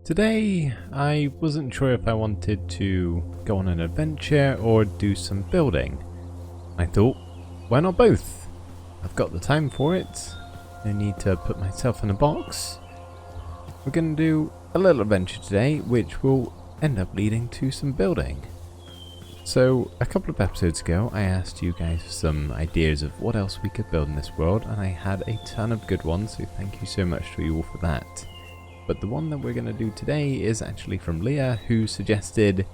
Today, I wasn't sure if I wanted to go on an adventure or do some building. I thought, why not both? I've got the time for it. No need to put myself in a box. We're going to do a little adventure today, which will end up leading to some building. So, a couple of episodes ago, I asked you guys for some ideas of what else we could build in this world, and I had a ton of good ones, so thank you so much to you all for that. But the one that we're going to do today is actually from Leah, who suggested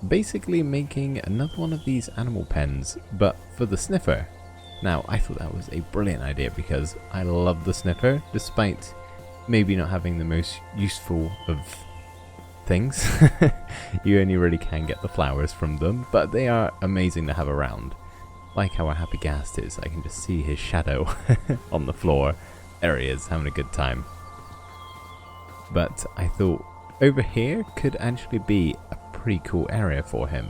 basically making another one of these animal pens, but for the sniffer. Now, I thought that was a brilliant idea because I love the sniffer, despite maybe not having the most useful of things. You only really can get the flowers from them, but they are amazing to have around. Like how our Happy Ghast is, I can just see his shadow on the floor. There he is, having a good time. But I thought over here could actually be a pretty cool area for him.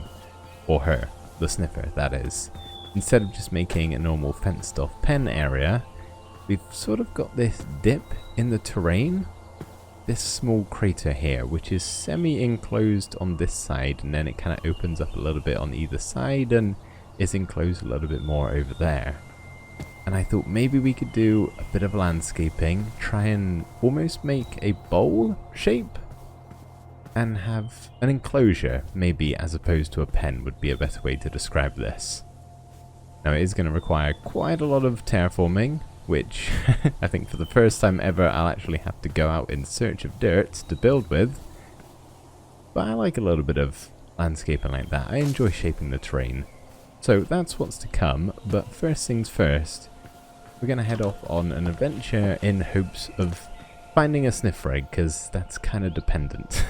Or her, the sniffer, that is. Instead of just making a normal fenced off pen area, we've sort of got this dip in the terrain. This small crater here, which is semi-enclosed on this side, and then it kind of opens up a little bit on either side and is enclosed a little bit more over there. And I thought maybe we could do a bit of landscaping, try and almost make a bowl shape and have an enclosure, maybe, as opposed to a pen would be a better way to describe this. Now it is going to require quite a lot of terraforming, which I think for the first time ever I'll actually have to go out in search of dirt to build with. But I like a little bit of landscaping like that. I enjoy shaping the terrain. So that's what's to come, but first things first, we're going to head off on an adventure in hopes of finding a sniffer egg, because that's kind of dependent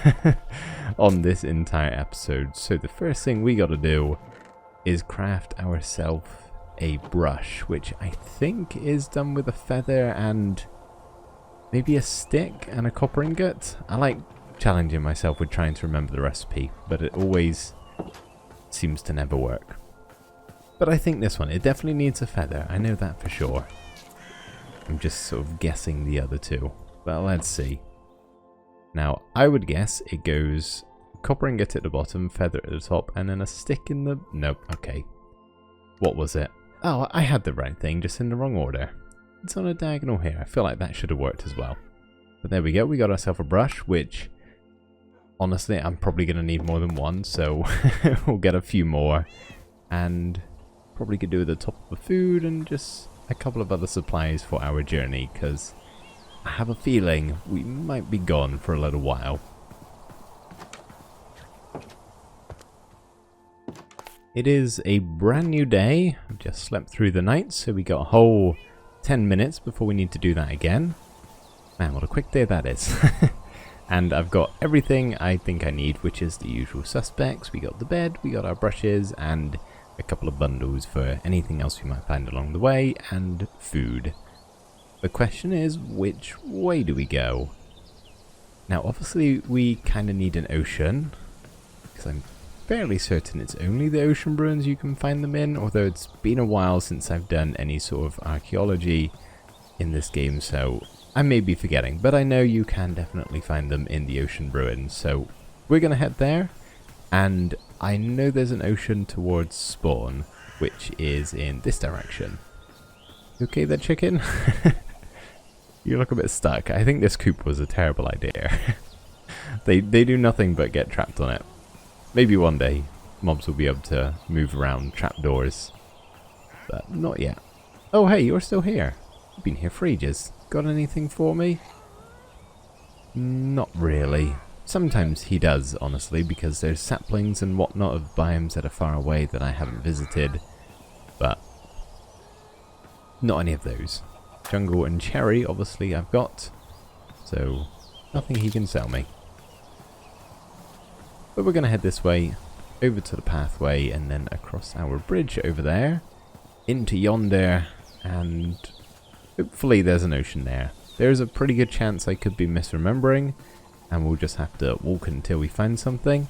on this entire episode. So the first thing we got to do is craft ourselves a brush, which I think is done with a feather and maybe a stick and a copper ingot. I like challenging myself with trying to remember the recipe, but it always seems to never work. But I think this one, it definitely needs a feather, I know that for sure. I'm just sort of guessing the other two, but let's see. Now, I would guess it goes copper ingot at the bottom, feather at the top, and then a stick in the... Nope, okay. What was it? Oh, I had the right thing, just in the wrong order. It's on a diagonal here, I feel like that should have worked as well. But there we go, we got ourselves a brush, which... honestly, I'm probably going to need more than one, so we'll get a few more. And... probably could do with the top of the food and just a couple of other supplies for our journey, because I have a feeling we might be gone for a little while. It is a brand new day. I've just slept through the night, so we got a whole 10 minutes before we need to do that again. Man, what a quick day that is. And I've got everything I think I need, which is the usual suspects. We got the bed, we got our brushes, and a couple of bundles for anything else we might find along the way, and food. The question is, which way do we go? Now obviously we kind of need an ocean, because I'm fairly certain it's only the ocean ruins you can find them in, although it's been a while since I've done any sort of archaeology in this game, so I may be forgetting, but I know you can definitely find them in the ocean ruins, so we're going to head there. And I know there's an ocean towards spawn, which is in this direction. You okay there, chicken? You look a bit stuck. I think this coop was a terrible idea. They do nothing but get trapped on it. Maybe one day mobs will be able to move around trapdoors, but not yet. Oh hey, you're still here. You've been here for ages. Got anything for me? Not really. Sometimes he does, honestly, because there's saplings and whatnot of biomes that are far away that I haven't visited, but not any of those. Jungle and cherry, obviously, I've got, so nothing he can sell me. But we're going to head this way, over to the pathway, and then across our bridge over there, into yonder, and hopefully there's an ocean there. There's a pretty good chance I could be misremembering, and we'll just have to walk until we find something.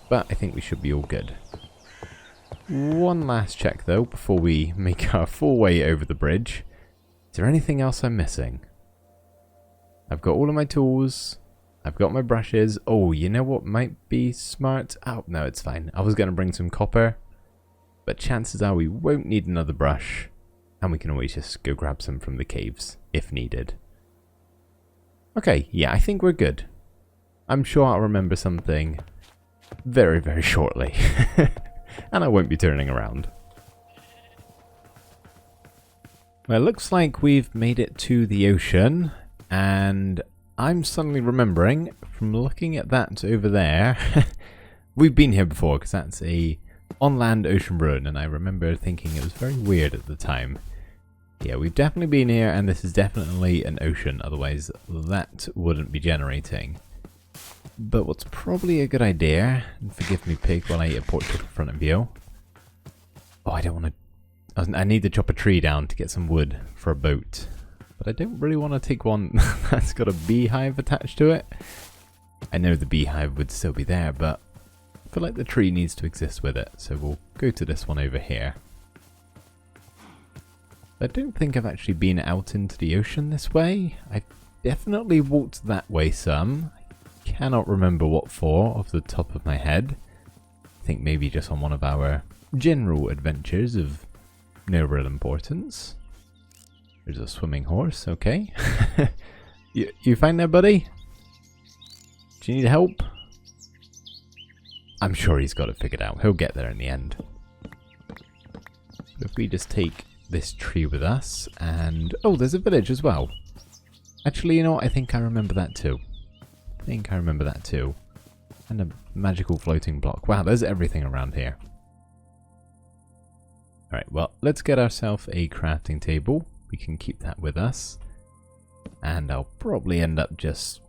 But I think we should be all good. One last check though, before we make our full way over the bridge. Is there anything else I'm missing? I've got all of my tools. I've got my brushes. Oh, you know what might be smart? Oh, no, it's fine. I was going to bring some copper, but chances are we won't need another brush, and we can always just go grab some from the caves if needed. Okay, yeah, I think we're good. I'm sure I'll remember something very, very shortly, and I won't be turning around. Well, it looks like we've made it to the ocean, and I'm suddenly remembering from looking at that over there, we've been here before because that's a on-land ocean ruin, and I remember thinking it was very weird at the time. Yeah, we've definitely been here, and this is definitely an ocean, otherwise that wouldn't be generating. But what's probably a good idea, and forgive me pig while I eat a pork chop in front of you. Oh, I don't want to, I need to chop a tree down to get some wood for a boat. But I don't really want to take one that's got a beehive attached to it. I know the beehive would still be there, but I feel like the tree needs to exist with it. So we'll go to this one over here. I don't think I've actually been out into the ocean this way. I definitely walked that way some. I cannot remember what for off the top of my head. I think maybe just on one of our general adventures of no real importance. There's a swimming horse, okay. You fine there, buddy? Do you need help? I'm sure he's got it figured out. He'll get there in the end. But if we just take this tree with us, and... oh, there's a village as well. Actually, you know what? I think I remember that too. And a magical floating block. Wow, there's everything around here. Alright, well, let's get ourselves a crafting table. We can keep that with us. And I'll probably end up just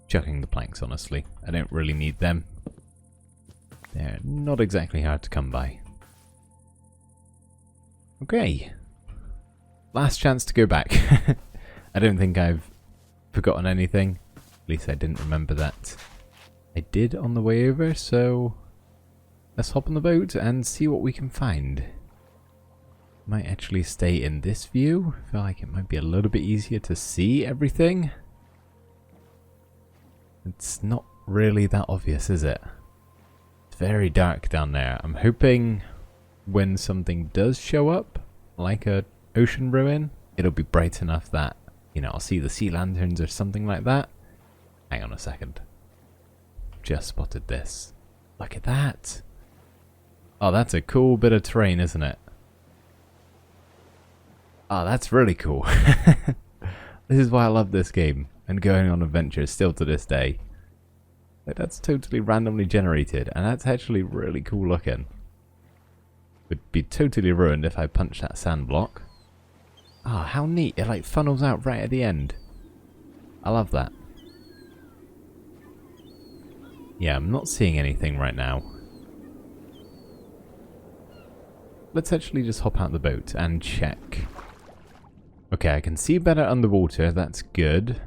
chucking the planks, honestly. I don't really need them. They're not exactly hard to come by. Okay. Last chance to go back. I don't think I've forgotten anything. At least I didn't remember that. I did on the way over, so let's hop on the boat and see what we can find. Might actually stay in this view. I feel like it might be a little bit easier to see everything. It's not really that obvious, is it? It's very dark down there. I'm hoping when something does show up, like a ocean ruin, it'll be bright enough that, you know, I'll see the sea lanterns or something like that. Hang on a second. Just spotted this. Look at that. Oh, that's a cool bit of terrain, isn't it? Oh, that's really cool. This is why I love this game and going on adventures still to this day. Like, that's totally randomly generated, and that's actually really cool looking. Would be totally ruined if I punched that sand block. Ah, how neat. It like funnels out right at the end. I love that. Yeah, I'm not seeing anything right now. Let's actually just hop out the boat and check. Okay, I can see better underwater. That's good.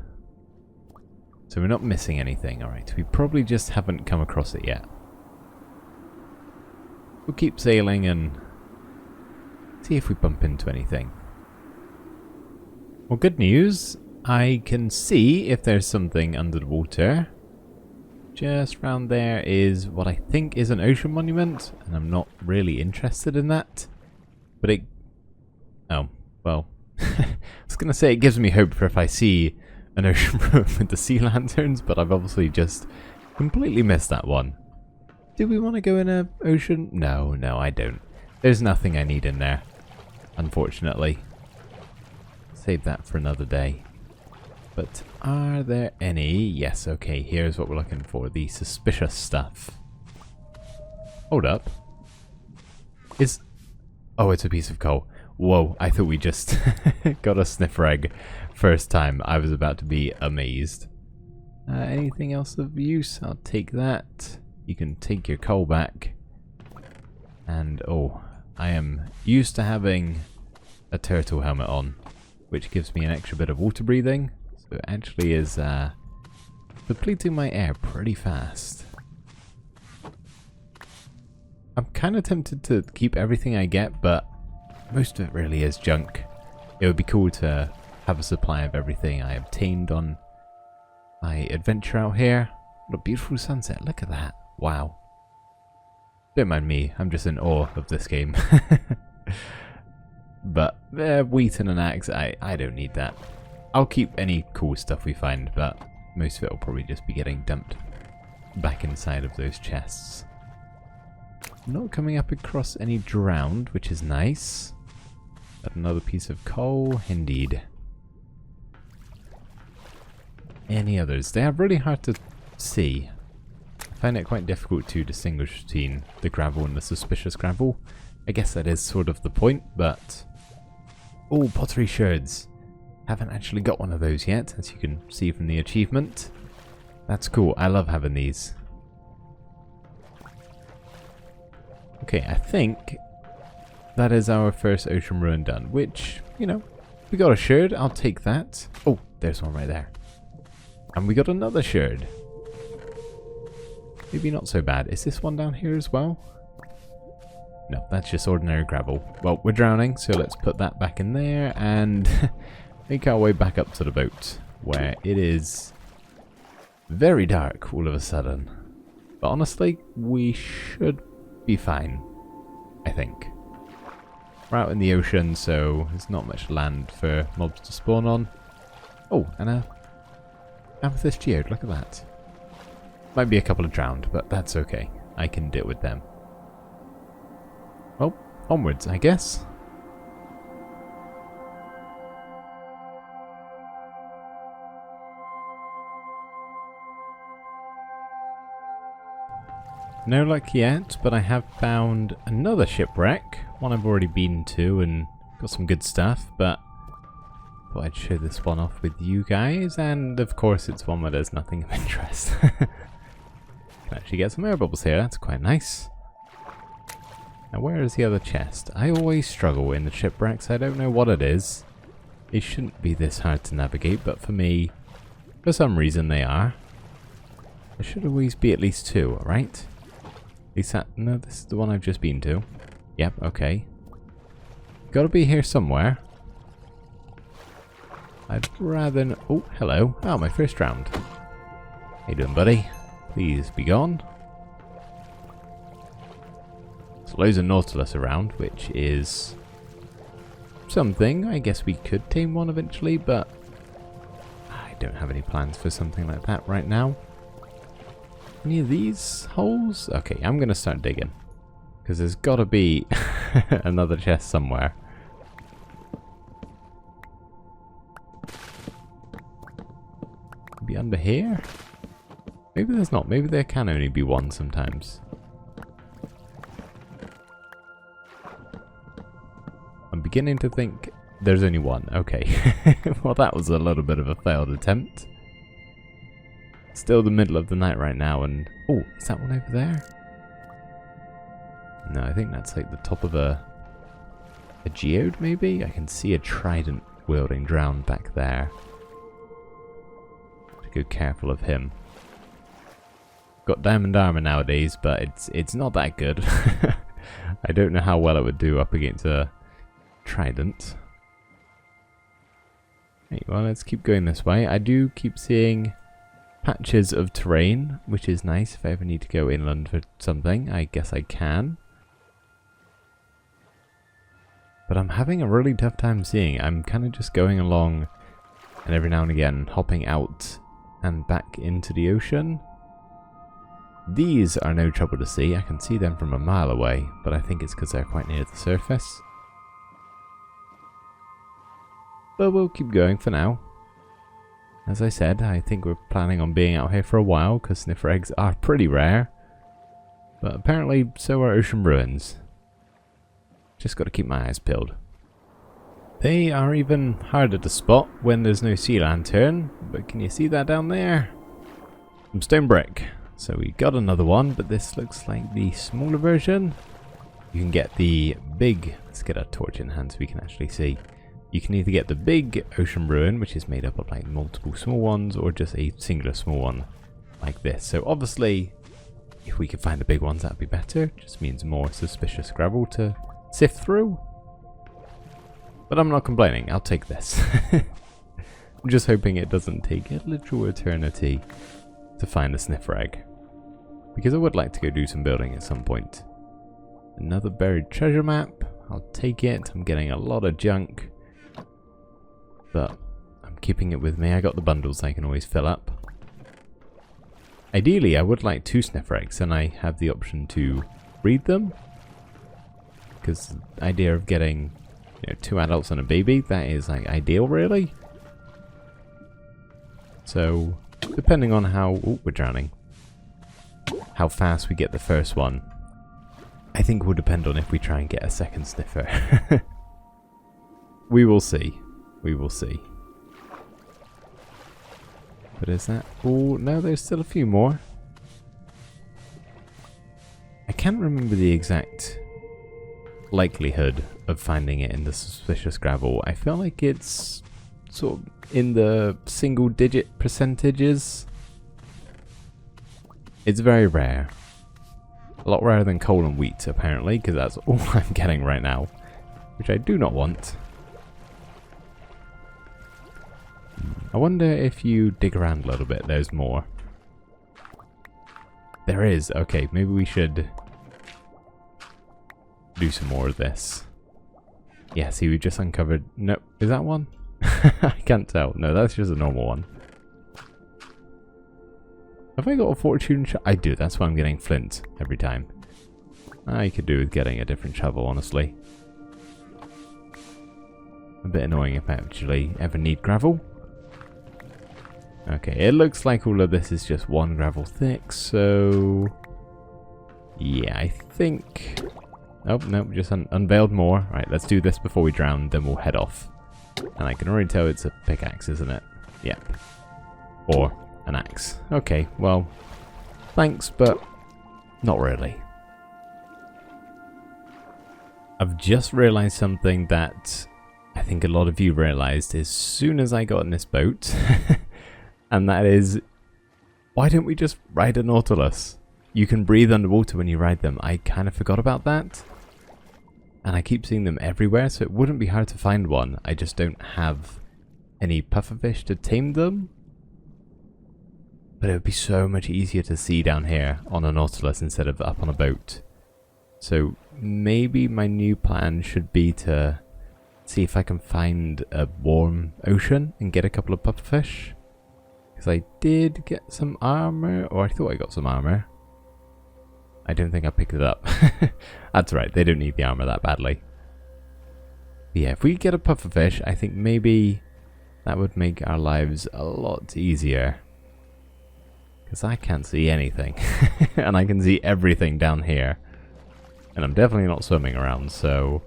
So we're not missing anything. Alright, we probably just haven't come across it yet. We'll keep sailing and see if we bump into anything. Well, good news. I can see if there's something under the water. Just round there is what I think is an ocean monument, and I'm not really interested in that. But it... oh, well. I was going to say it gives me hope for if I see an ocean ruin with the sea lanterns, but I've obviously just completely missed that one. Do we want to go in an ocean? No, I don't. There's nothing I need in there, unfortunately. Save that for another day. But are there any? Yes, okay, here's what we're looking for. The suspicious stuff. Hold up. Oh, it's a piece of coal. Whoa, I thought we just got a sniffer egg first time. I was about to be amazed. Anything else of use? I'll take that. You can take your coal back. And, oh, I am used to having a turtle helmet on, which gives me an extra bit of water breathing. So it actually is depleting my air pretty fast. I'm kind of tempted to keep everything I get, but most of it really is junk. It would be cool to have a supply of everything I obtained on my adventure out here. What a beautiful sunset. Look at that. Wow. Don't mind me. I'm just in awe of this game. But wheat and an axe, I don't need that. I'll keep any cool stuff we find, but most of it will probably just be getting dumped back inside of those chests. Not coming up across any drowned, which is nice. But another piece of coal, indeed. Any others? They are really hard to see. I find it quite difficult to distinguish between the gravel and the suspicious gravel. I guess that is sort of the point, but... Oh, pottery sherds. Haven't actually got one of those yet, as you can see from the achievement. That's cool. I love having these. Okay, I think that is our first ocean ruin done, which, you know, we got a sherd. I'll take that. Oh, there's one right there. And we got another sherd. Maybe not so bad. Is this one down here as well? No, that's just ordinary gravel. Well, we're drowning, so let's put that back in there and make our way back up to the boat, where it is very dark all of a sudden. But honestly, we should be fine, I think. We're out in the ocean, so there's not much land for mobs to spawn on. Oh, and a amethyst geode, look at that. Might be a couple of drowned, but that's okay. I can deal with them. Well, onwards, I guess. No luck yet, but I have found another shipwreck. One I've already been to and got some good stuff, but thought I'd show this one off with you guys, and of course it's one where there's nothing of interest. Can actually get some air bubbles here, that's quite nice. Now where is the other chest? I always struggle in the shipwrecks, I don't know what it is. It shouldn't be this hard to navigate, but for me, for some reason they are. There should always be at least two, right? At least that, no, this is the one I've just been to. Yep, okay. Gotta be here somewhere. I'd rather... Oh, hello. Oh, my first round. How you doing, buddy? Please be gone. There's loads of Nautilus around, which is something. I guess we could tame one eventually, but I don't have any plans for something like that right now. Any of these holes? Okay, I'm going to start digging. Because there's got to be another chest somewhere. Maybe under here? Maybe there's not. Maybe there can only be one sometimes. I'm beginning to think there's only one. Okay. Well, that was a little bit of a failed attempt. Still the middle of the night right now, and... Oh, is that one over there? No, I think that's like the top of a geode, maybe? I can see a trident wielding drowned back there. Have to go careful of him. Got diamond armor nowadays, but it's not that good. I don't know how well it would do up against a trident. Right, well, let's keep going this way. I do keep seeing patches of terrain, which is nice. If I ever need to go inland for something, I guess I can. But I'm having a really tough time seeing. I'm kind of just going along and every now and again hopping out and back into the ocean. These are no trouble to see. I can see them from a mile away, but I think it's because they're quite near the surface. But we'll keep going for now. As I said, I think we're planning on being out here for a while, because sniffer eggs are pretty rare. But apparently, so are ocean ruins. Just got to keep my eyes peeled. They are even harder to spot when there's no sea lantern, but can you see that down there? Some stone brick. So we got another one, but this looks like the smaller version. You can get the big... Let's get a torch in hand so we can actually see. You can either get the big ocean ruin, which is made up of like multiple small ones, or just a singular small one like this. So obviously, if we could find the big ones, that'd be better. Just means more suspicious gravel to sift through. But I'm not complaining, I'll take this. I'm just hoping it doesn't take a literal eternity to find a sniffer egg. Because I would like to go do some building at some point. Another buried treasure map. I'll take it. I'm getting a lot of junk. But I'm keeping it with me. I got the bundles I can always fill up. Ideally, I would like 2 sniffer eggs, and I have the option to breed them. Because the idea of getting 2 adults and a baby, that is like ideal, really. So, depending on how... Oh, we're drowning. How fast we get the first one, I think will depend on if we try and get a second sniffer. We will see. We will see. But is that all? No, there's still a few more. I can't remember the exact likelihood of finding it in the suspicious gravel. I feel like it's sort of in the single-digit percentages. It's very rare. A lot rarer than coal and wheat, apparently, because that's all I'm getting right now. Which I do not want. I wonder if you dig around a little bit, there's more. There is. Okay, maybe we should do some more of this. Yeah, see, we just uncovered... No, is that one? I can't tell. No, that's just a normal one. Have I got a fortune shovel? I do, that's why I'm getting flint every time. I could do with getting a different shovel, honestly. A bit annoying if I actually ever need gravel. Okay, it looks like all of this is just 1 gravel thick, so... Yeah, I think... Oh, no, just unveiled more. Right, let's do this before we drown, then we'll head off. And I can already tell it's a pickaxe, isn't it? Yep. Or an axe. Okay, well, thanks, but not really. I've just realized something that I think a lot of you realized as soon as I got in this boat. And that is, why don't we just ride a Nautilus? You can breathe underwater when you ride them. I kind of forgot about that. And I keep seeing them everywhere, so it wouldn't be hard to find one. I just don't have any pufferfish to tame them. But it would be so much easier to see down here on a Nautilus instead of up on a boat. So maybe my new plan should be to see if I can find a warm ocean and get a couple of pufferfish. Because I did get some armor, or I thought I got some armor. I don't think I picked it up. That's right, they don't need the armor that badly. But yeah, if we get a pufferfish, I think maybe that would make our lives a lot easier. Because I can't see anything. And I can see everything down here. And I'm definitely not swimming around, so...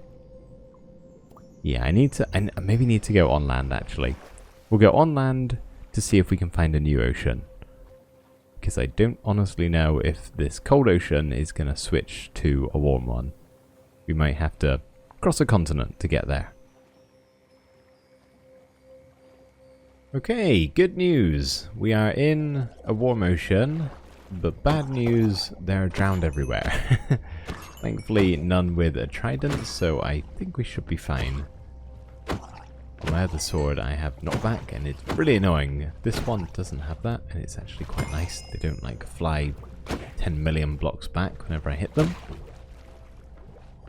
Yeah, I maybe need to go on land, actually. We'll go on land to see if we can find a new ocean. Because I don't honestly know if this cold ocean is going to switch to a warm one. We might have to cross a continent to get there. Okay, good news. We are in a warm ocean, but bad news, they're drowned everywhere. Thankfully, none with a trident, so I think we should be fine. On my other sword, I have knockback, and it's really annoying. This one doesn't have that, and it's actually quite nice. They don't, like, fly 10 million blocks back whenever I hit them.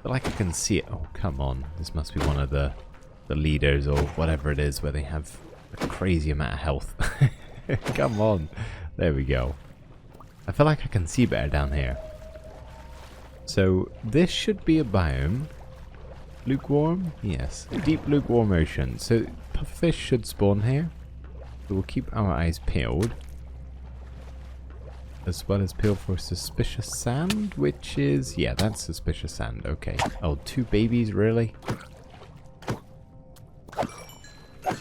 But, like, I can see it. Oh, come on. This must be one of the leaders, or whatever it is, where they have a crazy amount of health. Come on. There we go. I feel like I can see better down here. So, this should be a biome. Lukewarm? Yes. Deep lukewarm ocean. So, pufferfish should spawn here. So we'll keep our eyes peeled. As well as peeled for suspicious sand, which is... Yeah, that's suspicious sand. Okay. Oh, 2 babies, really?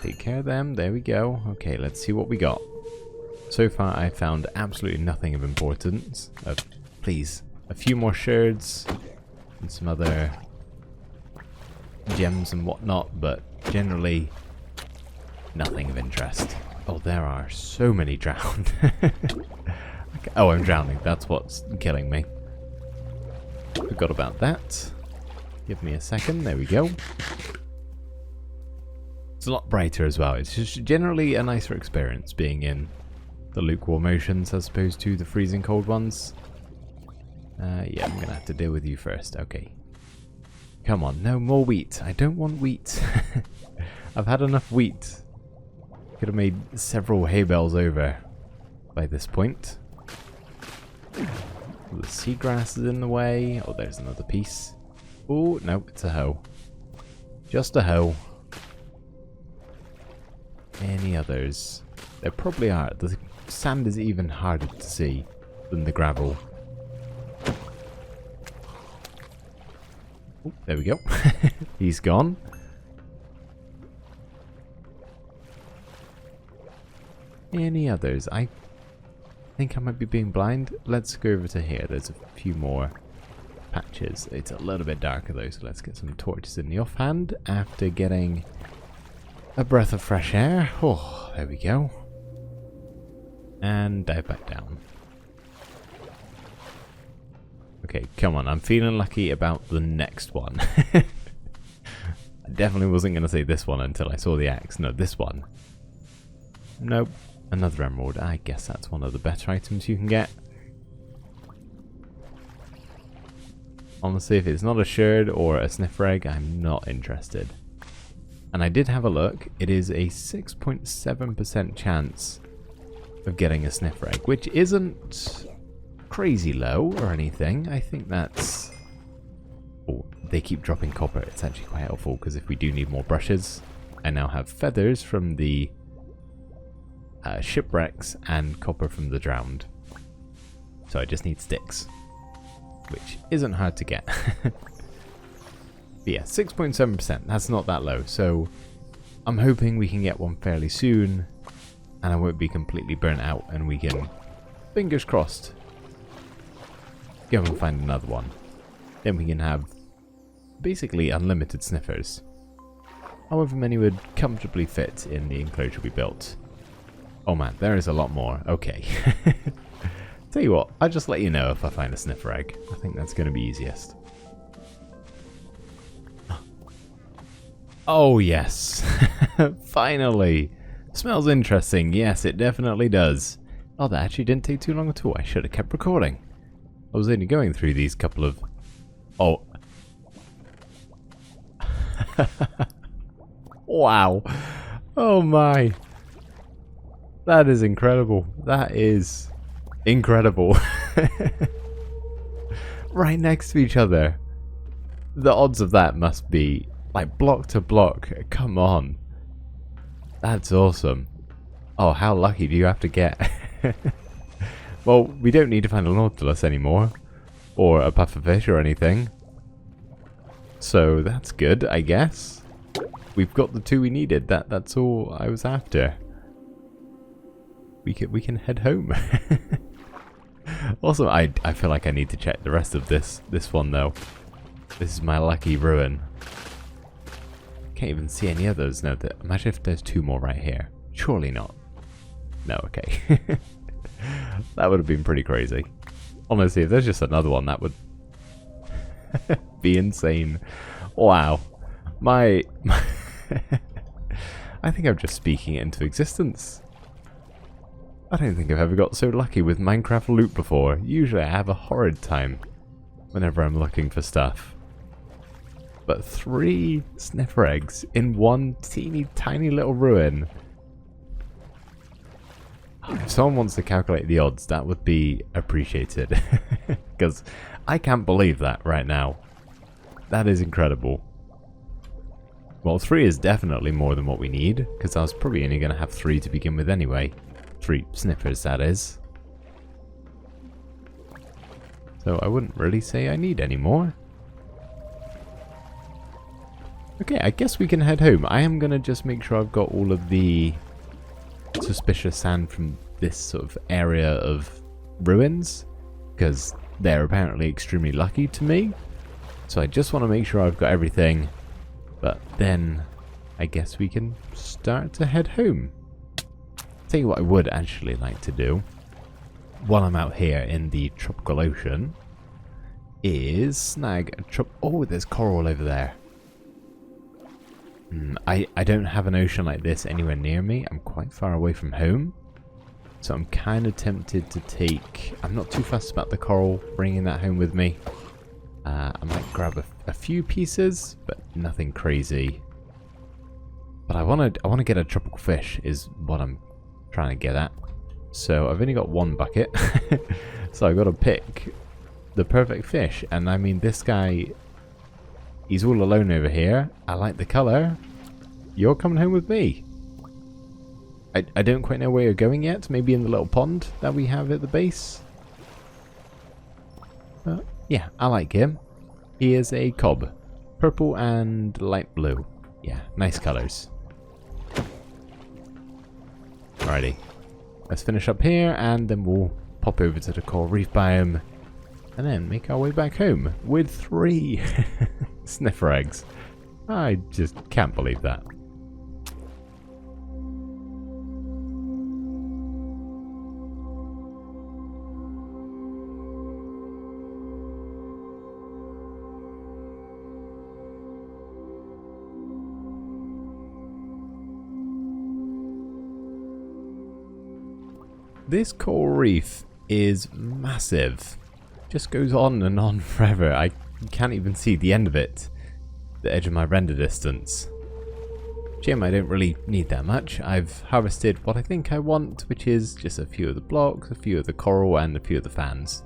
Take care of them. There we go. Okay, let's see what we got. So far, I found absolutely nothing of importance. Please. A few more sherds. And some other... gems and whatnot, but generally nothing of interest. Oh, there are so many drowned. Oh, I'm drowning. That's what's killing me. Forgot about that. Give me a second. There we go. It's a lot brighter as well. It's just generally a nicer experience being in the lukewarm oceans as opposed to the freezing cold ones. Yeah, I'm gonna have to deal with you first. Okay. Come on, no more wheat. I don't want wheat. I've had enough wheat. Could have made several hay bales over by this point. The seagrass is in the way. Oh, there's another piece. Oh, no, it's a hoe. Just a hoe. Any others? There probably are. The sand is even harder to see than the gravel. Oh, there we go. He's gone. Any others? I think I might be being blind. Let's go over to here. There's a few more patches. It's a little bit darker though, so let's get some torches in the offhand after getting a breath of fresh air. Oh, there we go. And dive back down. Okay, come on. I'm feeling lucky about the next one. I definitely wasn't going to say this one until I saw the axe. No, this one. Nope. Another emerald. I guess that's one of the better items you can get. Honestly, if it's not a sherd or a sniffer egg, I'm not interested. And I did have a look. It is a 6.7% chance of getting a sniffer egg, which isn't crazy low or anything. I think that's... Oh, they keep dropping copper. It's actually quite helpful because if we do need more brushes, I now have feathers from the shipwrecks and copper from the drowned. So I just need sticks, which isn't hard to get. But yeah, 6.7%. That's not that low. So I'm hoping we can get one fairly soon and I won't be completely burnt out and we can, fingers crossed, go and find another one. Then we can have basically unlimited sniffers. However many would comfortably fit in the enclosure we built. Oh man, there is a lot more. Okay. Tell you what, I'll just let you know if I find a sniffer egg. I think that's going to be easiest. Oh yes. Finally. Smells interesting. Yes, it definitely does. Oh, that actually didn't take too long at all. I should have kept recording. I was only going through these couple of... Oh. Wow. Oh my. That is incredible. That is incredible. Right next to each other. The odds of that must be like block to block. Come on. That's awesome. Oh, how lucky do you have to get? Well, we don't need to find a Nautilus anymore. Or a pufferfish or anything. So that's good, I guess. We've got the two we needed. That's all I was after. We can head home. Also, I feel like I need to check the rest of this one though. This is my lucky ruin. Can't even see any others. No, imagine if there's two more right here. Surely not. No, okay. That would have been pretty crazy. Honestly, if there's just another one, that would be insane. Wow. I think I'm just speaking it into existence. I don't think I've ever got so lucky with Minecraft loot before. Usually I have a horrid time whenever I'm looking for stuff. But 3 sniffer eggs in one teeny tiny little ruin. If someone wants to calculate the odds, that would be appreciated. Because I can't believe that right now. That is incredible. Well, 3 is definitely more than what we need, because I was probably only going to have 3 to begin with anyway. 3 sniffers, that is. So I wouldn't really say I need any more. Okay, I guess we can head home. I am going to just make sure I've got all of the suspicious sand from this sort of area of ruins, because they're apparently extremely lucky to me. So I just want to make sure I've got everything, but then I guess we can start to head home. Tell you what I would actually like to do while I'm out here in the tropical ocean is snag a oh, there's coral over there. I don't have an ocean like this anywhere near me. I'm quite far away from home. So I'm kind of tempted to take... I'm not too fussed about the coral, bringing that home with me. I might grab a few pieces, but nothing crazy. But I want to get a tropical fish is what I'm trying to get at. So I've only got one bucket. So I've got to pick the perfect fish. And I mean, this guy, he's all alone over here. I like the colour. You're coming home with me. I don't quite know where you're going yet. Maybe in the little pond that we have at the base. Yeah, I like him. He is a cob. Purple and light blue. Yeah, nice colours. Alrighty. Let's finish up here and then we'll pop over to the coral reef biome. And then make our way back home with 3 sniffer eggs. I just can't believe that. This coral reef is massive. Just goes on and on forever. I can't even see the end of it. The edge of my render distance. Shame I don't really need that much. I've harvested what I think I want, which is just a few of the blocks, a few of the coral, and a few of the fans.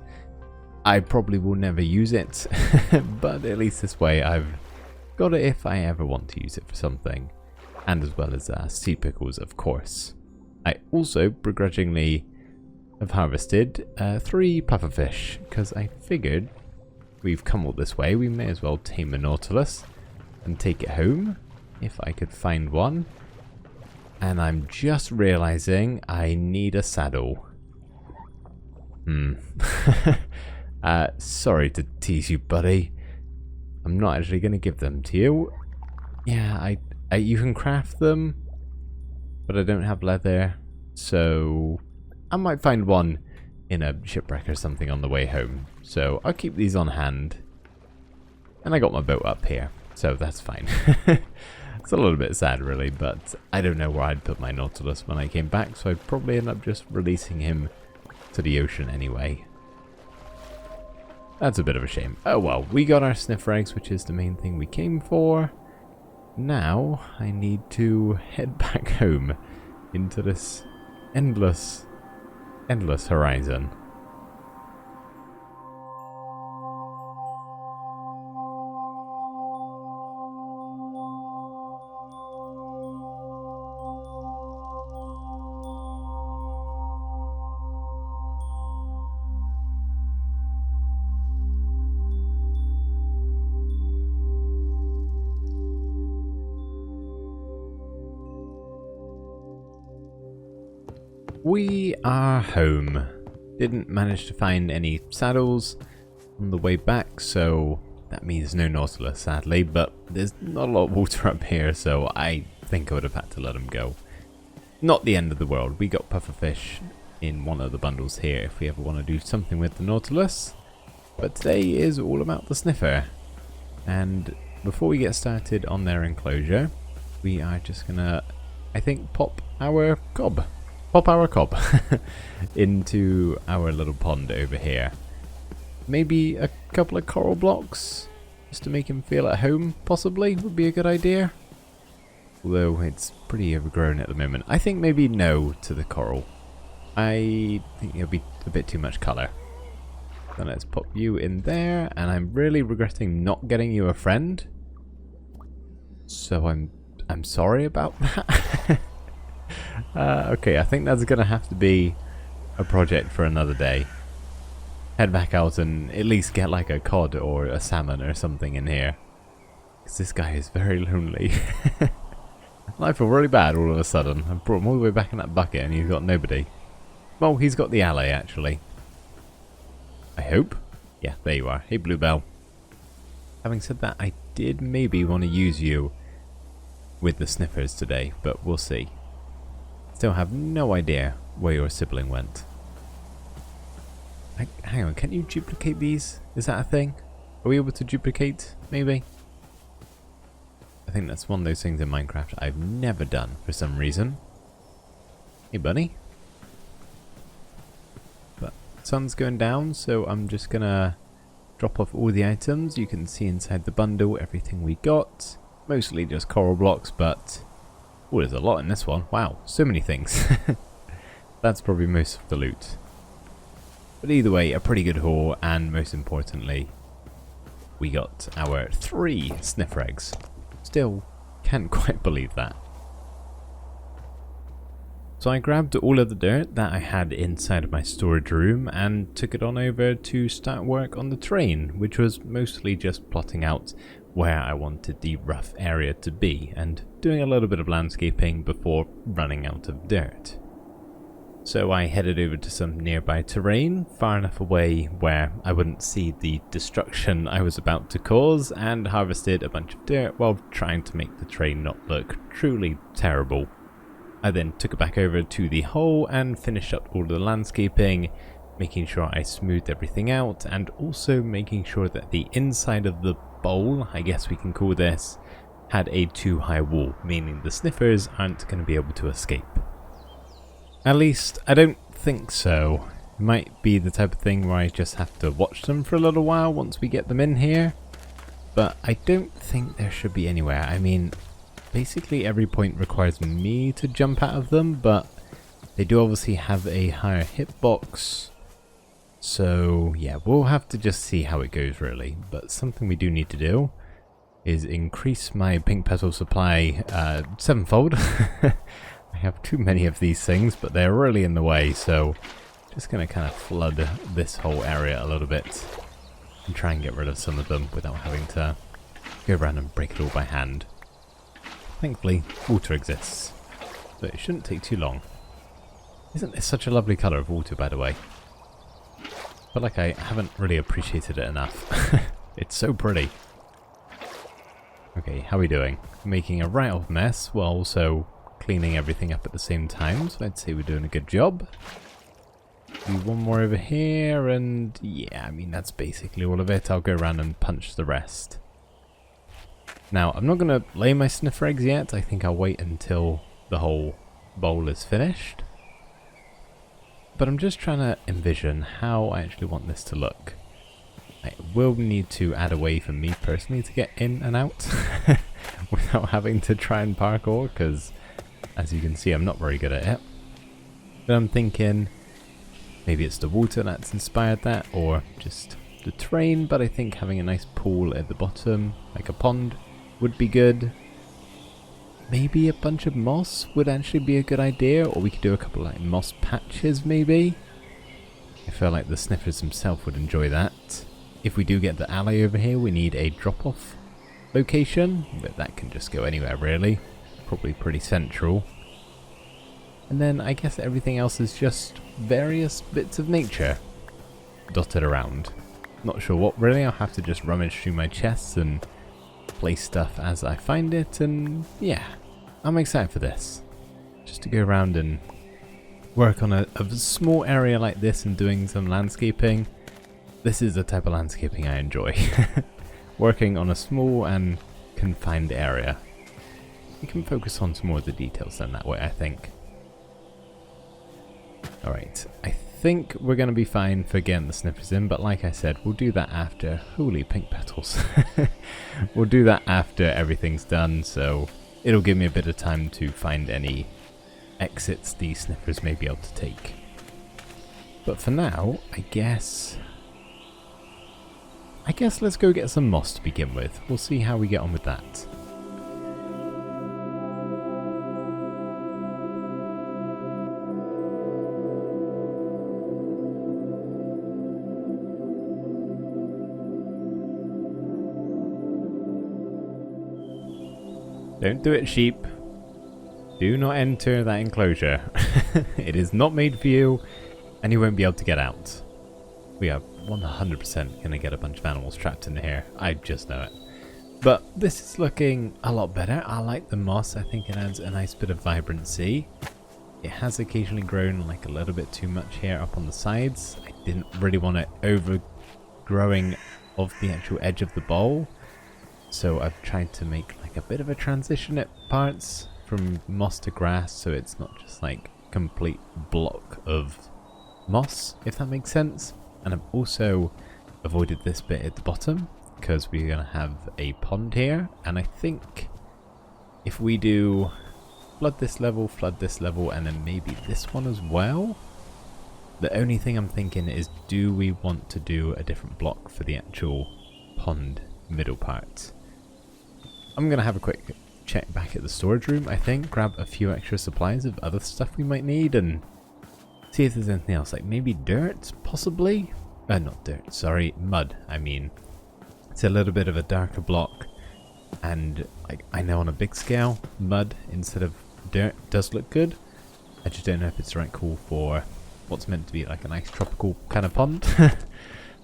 I probably will never use it, but at least this way I've got it if I ever want to use it for something. And as well as sea pickles, of course. I also begrudgingly have harvested 3 pufferfish, because I figured we've come all this way, we may as well tame a nautilus and take it home, if I could find one. And I'm just realizing I need a saddle. Sorry to tease you, buddy. I'm not actually going to give them to you. Yeah, you can craft them, but I don't have leather, so I might find one in a shipwreck or something on the way home. So I'll keep these on hand. And I got my boat up here, so that's fine. It's a little bit sad really, but I don't know where I'd put my Nautilus when I came back, so I'd probably end up just releasing him to the ocean anyway. That's a bit of a shame. Oh well, we got our sniffer eggs, which is the main thing we came for. Now I need to head back home into this endless horizon. We are home. Didn't manage to find any saddles on the way back, so that means no Nautilus, sadly, but there's not a lot of water up here, so I think I would have had to let him go. Not the end of the world. We got pufferfish in one of the bundles here if we ever want to do something with the Nautilus, but today is all about the sniffer. And before we get started on their enclosure, we are just gonna, I think, pop our cob into our little pond over here. Maybe a couple of coral blocks just to make him feel at home, possibly, would be a good idea. Although it's pretty overgrown at the moment. I think maybe no to the coral. I think it'll be a bit too much colour. So let's pop you in there, and I'm really regretting not getting you a friend. So I'm sorry about that. Okay, I think that's gonna have to be a project for another day. Head back out and at least get like a cod or a salmon or something in here. Because this guy is very lonely. I feel really bad all of a sudden. I brought him all the way back in that bucket and he's got nobody. Well, he's got the ally actually. I hope. Yeah, there you are. Hey Bluebell. Having said that, I did maybe want to use you with the sniffers today, but we'll see. Still have no idea where your sibling went. Hang on, can you duplicate these? Is that a thing? Are we able to duplicate, maybe? I think that's one of those things in Minecraft I've never done for some reason. Hey buddy. But sun's going down, so I'm just gonna drop off all the items. You can see inside the bundle everything we got. Mostly just coral blocks, but oh, there's a lot in this one. Wow, so many things. That's probably most of the loot. But either way, a pretty good haul, and most importantly, we got our 3 sniffer eggs. Still can't quite believe that. So I grabbed all of the dirt that I had inside of my storage room and took it on over to start work on the terrain, which was mostly just plotting out where I wanted the rough area to be and doing a little bit of landscaping before running out of dirt. So I headed over to some nearby terrain, far enough away where I wouldn't see the destruction I was about to cause, and harvested a bunch of dirt while trying to make the terrain not look truly terrible. I then took it back over to the hole and finished up all of the landscaping, making sure I smoothed everything out, and also making sure that the inside of the bowl, I guess we can call this, had a too high wall, meaning the sniffers aren't going to be able to escape. At least, I don't think so. It might be the type of thing where I just have to watch them for a little while once we get them in here. But I don't think there should be anywhere. I mean, basically every point requires me to jump out of them, but they do obviously have a higher hitbox. So yeah, we'll have to just see how it goes really. But something we do need to do is increase my pink petal supply 7-fold. I have too many of these things, but they're really in the way, so just going to kind of flood this whole area a little bit and try and get rid of some of them without having to go around and break it all by hand. Thankfully, water exists, so it shouldn't take too long. Isn't this such a lovely colour of water, by the way? I feel like I haven't really appreciated it enough. It's so pretty. Okay, how are we doing? Making a right old mess while also cleaning everything up at the same time, so I'd say we're doing a good job. Do one more over here, and yeah, I mean that's basically all of it. I'll go around and punch the rest. Now, I'm not going to lay my sniffer eggs yet. I think I'll wait until the whole bowl is finished. But I'm just trying to envision how I actually want this to look. I will need to add a way for me personally to get in and out without having to try and parkour, because as you can see, I'm not very good at it. But I'm thinking maybe it's the water that's inspired that, or just the terrain, but I think having a nice pool at the bottom, like a pond, would be good. Maybe a bunch of moss would actually be a good idea, or we could do a couple like moss patches maybe. I feel like the sniffers themselves would enjoy that. If we do get the alley over here, we need a drop-off location, but that can just go anywhere really. Probably pretty central. And then I guess everything else is just various bits of nature dotted around. Not sure what really, I'll have to just rummage through my chests and place stuff as I find it, and yeah, I'm excited for this. Just to go around and work on a small area like this and doing some landscaping. This is the type of landscaping I enjoy. Working on a small and confined area. We can focus on some more of the details then that way, I think. Alright, I think we're going to be fine for getting the sniffers in, but like I said, we'll do that after. Holy pink petals. We'll do that after everything's done, so it'll give me a bit of time to find any exits the sniffers may be able to take. But for now, I guess let's go get some moss to begin with. We'll see how we get on with that. Don't do it, sheep. Do not enter that enclosure. It is not made for you, and you won't be able to get out. We are 100% going to get a bunch of animals trapped in here. I just know it. But this is looking a lot better. I like the moss. I think it adds a nice bit of vibrancy. It has occasionally grown like a little bit too much here up on the sides. I didn't really want it overgrowing of the actual edge of the bowl. So I've tried to make like a bit of a transition at parts from moss to grass, so it's not just like complete block of moss, if that makes sense. And I've also avoided this bit at the bottom because we're going to have a pond here, and I think if we do flood this level, and then maybe this one as well. The only thing I'm thinking is, do we want to do a different block for the actual pond middle part? I'm going to have a quick check back at the storage room, I think, grab a few extra supplies of other stuff we might need, and see if there's anything else, like maybe dirt, possibly? Not dirt, sorry, mud, I mean. It's a little bit of a darker block, and like I know on a big scale, mud instead of dirt does look good. I just don't know if it's the right call for what's meant to be like a nice tropical kind of pond.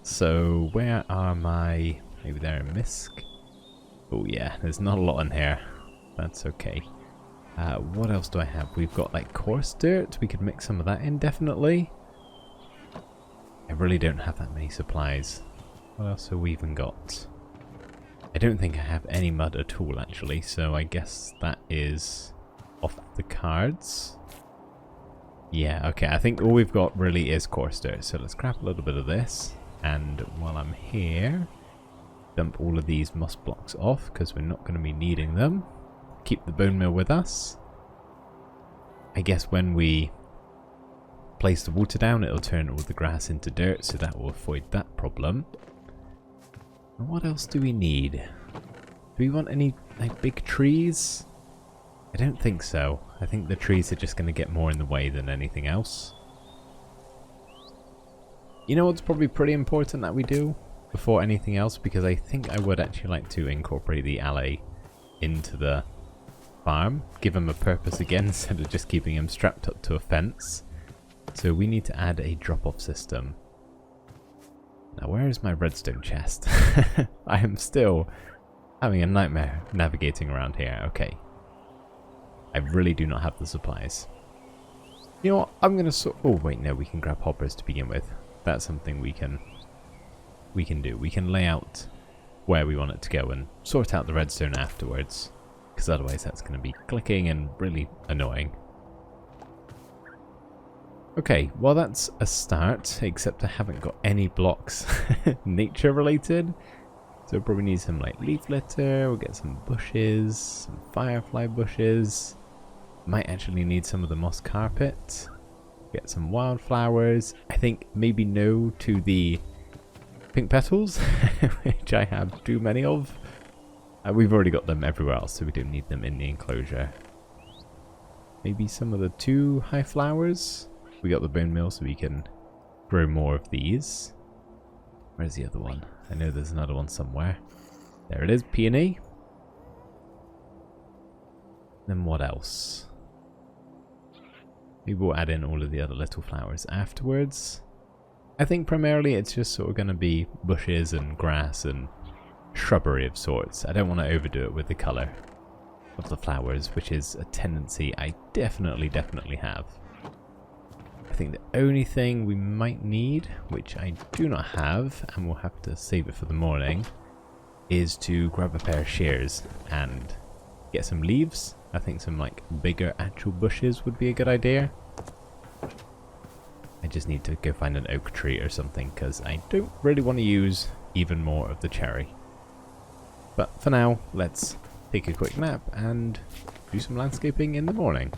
So where are my... maybe they're in Misk? Oh yeah, there's not a lot in here. That's okay. What else do I have? We've got like coarse dirt. We could mix some of that in, definitely. I really don't have that many supplies. What else have we even got? I don't think I have any mud at all, actually, so I guess that is off the cards. Yeah, okay, I think all we've got really is coarse dirt, so let's grab a little bit of this, and while I'm here, dump all of these moss blocks off, because we're not going to be needing them. Keep the bone meal with us. I guess when we place the water down, it'll turn all the grass into dirt, so that will avoid that problem. And what else do we need? Do we want any like big trees? I don't think so. I think the trees are just going to get more in the way than anything else. You know what's probably pretty important that we do before anything else? Because I think I would actually like to incorporate the alley into the farm. Give him a purpose again instead of just keeping him strapped up to a fence. So we need to add a drop-off system. Now where is my redstone chest? I am still having a nightmare navigating around here. Okay. I really do not have the supplies. You know what? I'm going to oh wait, no, we can grab hoppers to begin with. That's something we can do. We can lay out where we want it to go and sort out the redstone afterwards. Because otherwise that's going to be clicking and really annoying. Okay, well that's a start, except I haven't got any blocks nature related. So we'll probably need some like leaf litter, we'll get some bushes, some firefly bushes. Might actually need some of the moss carpet. Get some wildflowers. I think maybe no to the pink petals, which I have too many of. We've already got them everywhere else, so we don't need them in the enclosure. Maybe some of the 2 high flowers. We got the bone meal, so we can grow more of these. Where's the other one? I know there's another one somewhere. There it is, peony. Then what else? Maybe we'll add in all of the other little flowers afterwards. I think primarily it's just sort of going to be bushes and grass and shrubbery of sorts. I don't want to overdo it with the colour of the flowers, which is a tendency I definitely have. I think the only thing we might need, which I do not have, and we'll have to save it for the morning, is to grab a pair of shears and get some leaves. I think some like bigger actual bushes would be a good idea. I just need to go find an oak tree or something, because I don't really want to use even more of the cherry. But for now, let's take a quick nap and do some landscaping in the morning.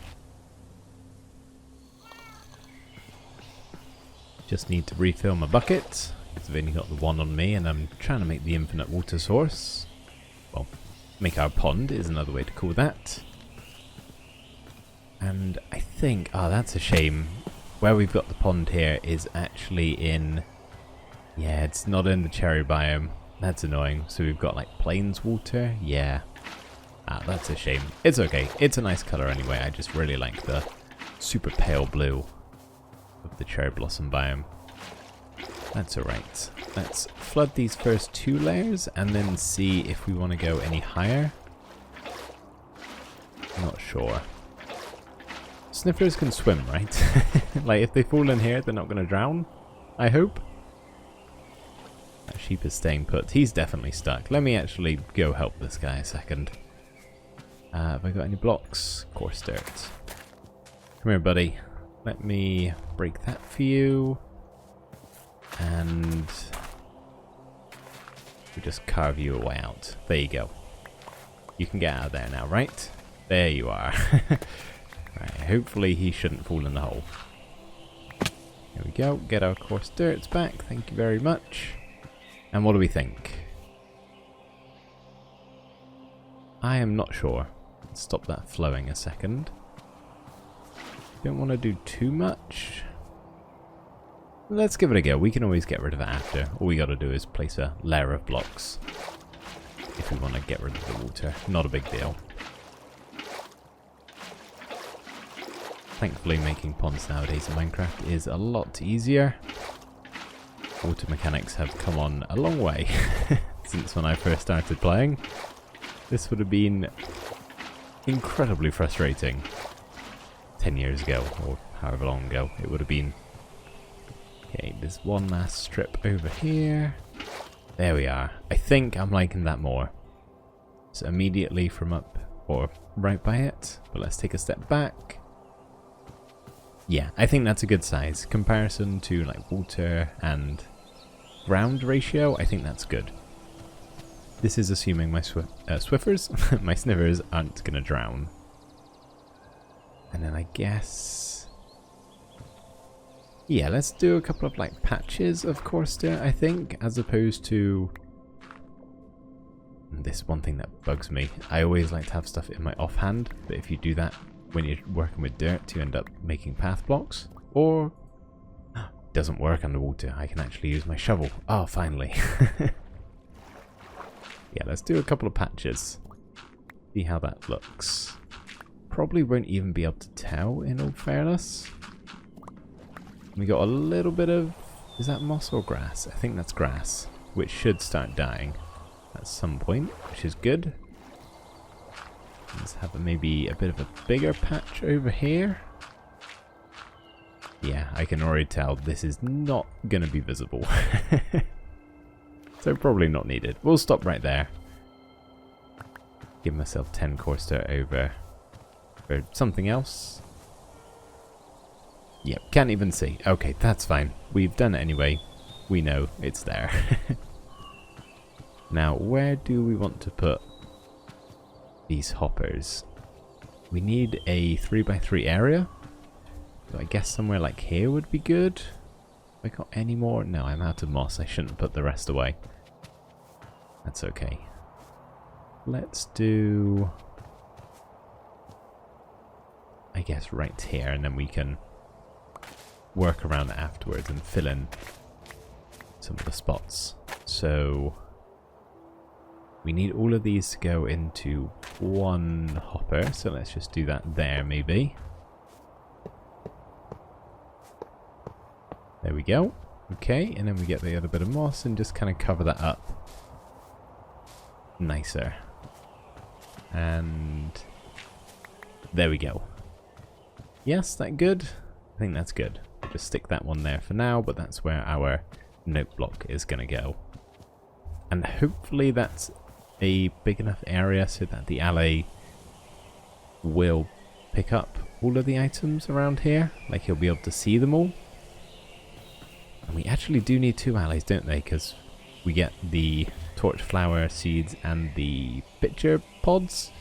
Just need to refill my bucket, because I've only got the one on me, and I'm trying to make the infinite water source. Well, make our pond is another way to call that. And I think, that's a shame. Where we've got the pond here is actually in, yeah, it's not in the cherry biome. That's annoying. So we've got like plains water, yeah. That's a shame. It's okay. It's a nice color anyway. I just really like the super pale blue of the cherry blossom biome. That's alright. Let's flood these first 2 layers and then see if we want to go any higher. Not sure. Sniffers can swim, right? Like if they fall in here, they're not going to drown, I hope. That sheep is staying put. He's definitely stuck. Let me actually go help this guy a second. Have I got any blocks? Of course, dirt. Come here, buddy. Let me break that for you. And we just carve you a way out. There you go. You can get out of there now, right? There you are. Right, hopefully he shouldn't fall in the hole. Here we go. Get our coarse dirts back. Thank you very much. And what do we think? I am not sure. Let's stop that flowing a second. Don't want to do too much. Let's give it a go. We can always get rid of it after. All we got to do is place a layer of blocks if we want to get rid of the water. Not a big deal. Thankfully, making ponds nowadays in Minecraft is a lot easier. Water mechanics have come on a long way since when I first started playing. This would have been incredibly frustrating 10 years ago, or however long ago it would have been. Okay, there's one last strip over here. There we are. I think I'm liking that more. So immediately from up, or right by it, but let's take a step back. Yeah, I think that's a good size. Comparison to like water and ground ratio, I think that's good. This is assuming my Swiffers, my Snivers aren't going to drown. And then I guess... yeah, let's do a couple of like patches of coarse dirt, I think, as opposed to... this one thing that bugs me. I always like to have stuff in my offhand, but if you do that when you're working with dirt, you end up making path blocks. Or... doesn't work underwater. I can actually use my shovel. Oh, finally. Yeah, let's do a couple of patches. See how that looks. Probably won't even be able to tell, in all fairness. We got a little bit of... is that moss or grass? I think that's grass, which should start dying at some point, which is good. Let's have maybe a bit of a bigger patch over here. Yeah, I can already tell this is not going to be visible. So probably not needed. We'll stop right there. Give myself 10 coarse dirt over for something else. Yep, can't even see. Okay, that's fine. We've done it anyway. We know it's there. Now, where do we want to put these hoppers? We need a 3x3 area. So I guess somewhere like here would be good. Have I got any more? No, I'm out of moss. I shouldn't put the rest away. That's okay. Let's do... I guess right here, and then we can work around it afterwards and fill in some of the spots. So we need all of these to go into one hopper, so let's just do that there maybe. There we go. Okay, and then we get the other bit of moss and just kind of cover that up nicer. And there we go. Yes, that good? I think that's good. Just stick that one there for now, but that's where our note block is going to go. And hopefully that's a big enough area so that the alley will pick up all of the items around here. Like he'll be able to see them all. And we actually do need 2 alleys, don't they? Because we get the torch flower seeds and the pitcher pods.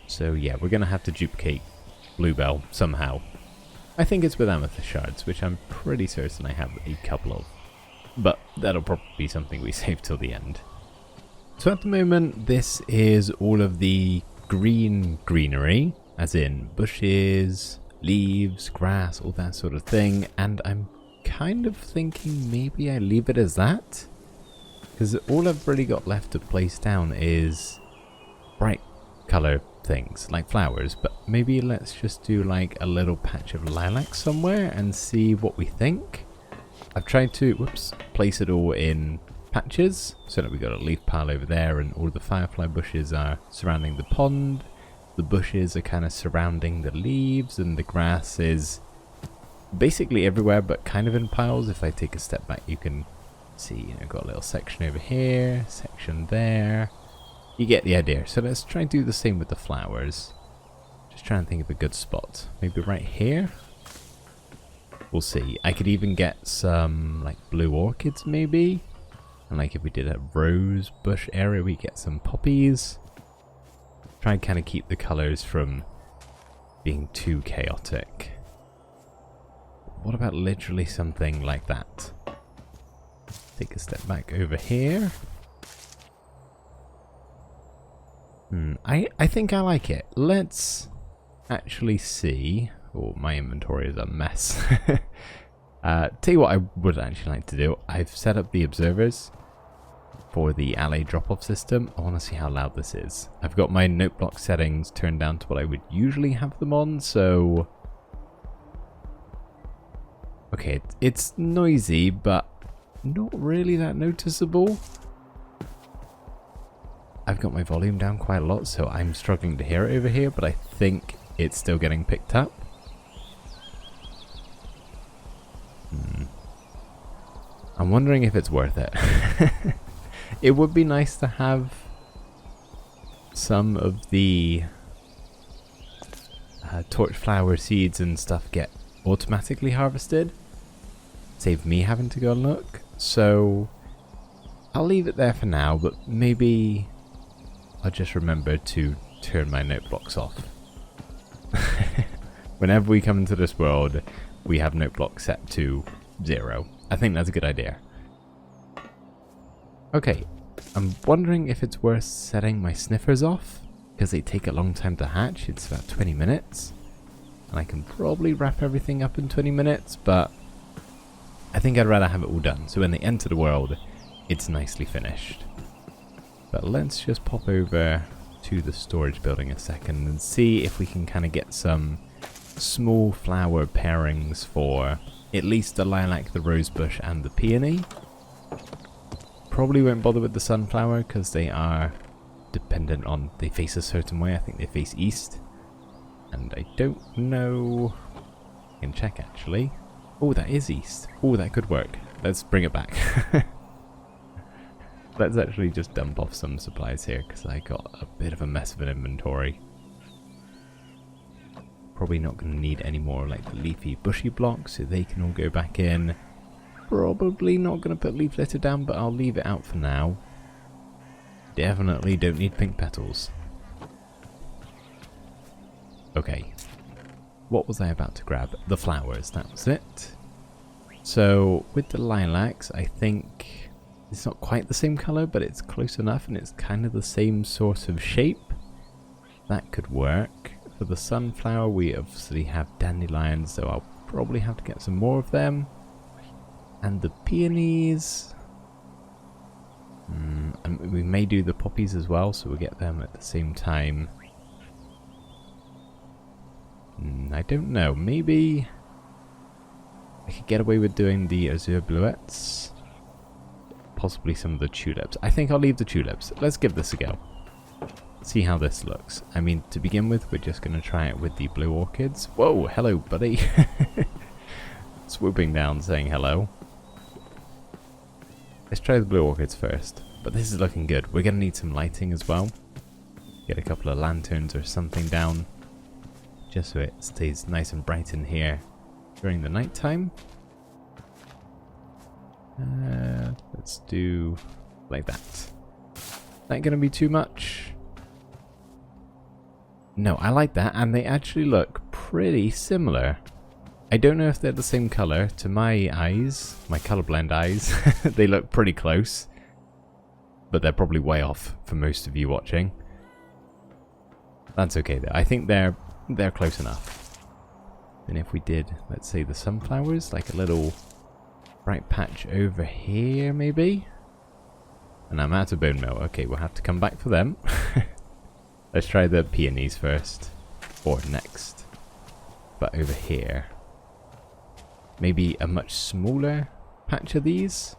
So yeah, we're going to have to duplicate Bluebell somehow. I think it's with amethyst shards, which I'm pretty certain I have a couple of. But that'll probably be something we save till the end. So at the moment, this is all of the greenery, as in bushes, leaves, grass, all that sort of thing, and I'm kind of thinking maybe I leave it as that, because all I've really got left to place down is bright color things like flowers, but maybe let's just do like a little patch of lilac somewhere and see what we think. I've tried to place it all in patches so that we got a leaf pile over there, and all the firefly bushes are surrounding the pond. The bushes are kind of surrounding the leaves, and the grass is basically everywhere but kind of in piles. If I take a step back, you can See, you know, got a little section over here, section there. You get the idea. So let's try and do the same with the flowers. Just try and think of a good spot. Maybe right here? We'll see. I could even get some, like, blue orchids, maybe? And, like, if we did a rose bush area, we get some poppies. Try and kind of keep the colours from being too chaotic. What about literally something like that? Take a step back over here. I think I like it. Let's actually see. Oh, my inventory is a mess. Tell you what I would actually like to do. I've set up the observers for the alley drop-off system. I want to see how loud this is. I've got my note block settings turned down to what I would usually have them on, so... Okay, it's noisy, but not really that noticeable. I've got my volume down quite a lot, so I'm struggling to hear it over here, but I think it's still getting picked up. I'm wondering if it's worth it. It would be nice to have some of the torch flower seeds and stuff get automatically harvested. Save me having to go and look. So I'll leave it there for now, but maybe I'll just remember to turn my note blocks off. Whenever we come into this world, we have note blocks set to 0. I think that's a good idea. Okay, I'm wondering if it's worth setting my sniffers off, because they take a long time to hatch. It's about 20 minutes. And I can probably wrap everything up in 20 minutes, but I think I'd rather have it all done. So when they enter the world, it's nicely finished. But let's just pop over to the storage building a second and see if we can kind of get some small flower pairings for at least the lilac, the rosebush, and the peony. Probably won't bother with the sunflower because they are dependent on, they face a certain way. I think they face east. And I don't know. I can check actually. Oh, that is east. Oh, that could work. Let's bring it back. Let's actually just dump off some supplies here because I got a bit of a mess of an inventory. Probably not going to need any more like the leafy bushy blocks, so they can all go back in. Probably not going to put leaf litter down, but I'll leave it out for now. Definitely don't need pink petals. Okay. What was I about to grab? The flowers, that was it. So with the lilacs, I think it's not quite the same colour, but it's close enough and it's kind of the same sort of shape. That could work. For the sunflower, we obviously have dandelions, so I'll probably have to get some more of them. And the peonies... and we may do the poppies as well, so we'll get them at the same time. I don't know, maybe I could get away with doing the azure bluets. Possibly some of the tulips. I think I'll leave the tulips. Let's give this a go. See how this looks. I mean, to begin with, we're just going to try it with the blue orchids. Whoa, hello, buddy. Swooping down saying hello. Let's try the blue orchids first. But this is looking good. We're going to need some lighting as well. Get a couple of lanterns or something down. Just so it stays nice and bright in here during the night time. Let's do like that. That going to be too much? No, I like that, and they actually look pretty similar. I don't know if they're the same color. To my eyes, my colorblind eyes, they look pretty close. But they're probably way off for most of you watching. That's okay though. I think they're close enough. And if we did, let's say the sunflowers, like a little bright patch over here maybe? And I'm out of bone meal. Okay, we'll have to come back for them. Let's try the peonies first. Or next. But over here. Maybe a much smaller patch of these?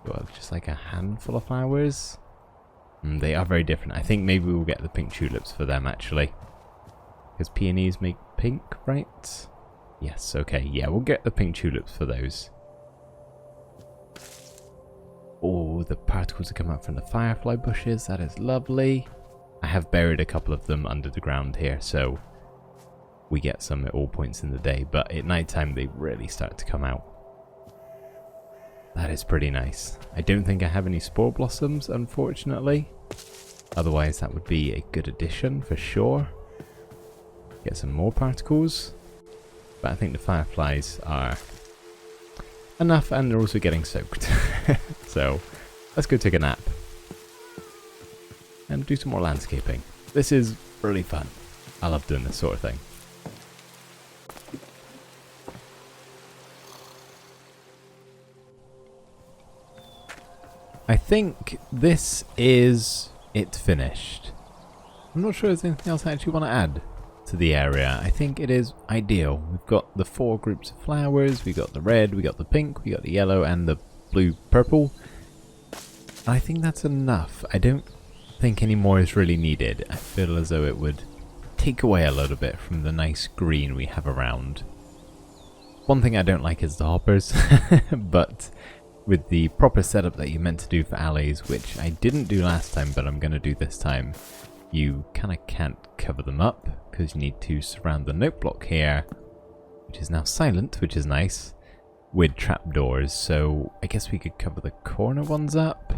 Well, just like a handful of flowers. They are very different. I think maybe we'll get the pink tulips for them actually. Because peonies make pink, right? Yes, okay. Yeah, we'll get the pink tulips for those. the particles that come out from the firefly bushes. That is lovely. I have buried a couple of them under the ground here, so we get some at all points in the day, but at night time they really start to come out. That is pretty nice. I don't think I have any spore blossoms, unfortunately. Otherwise that would be a good addition for sure. Get some more particles. But I think the fireflies are enough, and they're also getting soaked. So let's go take a nap. And do some more landscaping. This is really fun. I love doing this sort of thing. I think this is it finished. I'm not sure if there's anything else I actually want to add to the area. I think it is ideal. We've got the 4 groups of flowers, we got the red, we got the pink, we got the yellow and the blue purple. I think that's enough. I don't think any more is really needed. I feel as though it would take away a little bit from the nice green we have around. One thing I don't like is the hoppers, but with the proper setup that you meant to do for alleys, which I didn't do last time but I'm going to do this time, you kind of can't cover them up because you need to surround the note block here, which is now silent, which is nice, with trapdoors. So I guess we could cover the corner ones up,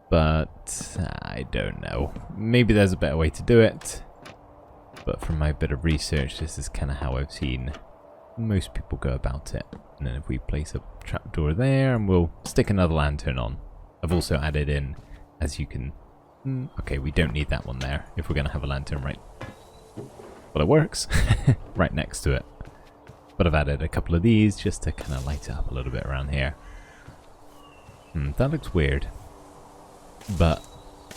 but I don't know. Maybe there's a better way to do it, but from my bit of research, this is kind of how I've seen most people go about it. And then if we place a trapdoor there, and we'll stick another lantern on. I've also added in, as you can... okay, we don't need that one there if we're going to have a lantern right... well, it works. Right next to it. But I've added a couple of these just to kind of light it up a little bit around here. That looks weird. But,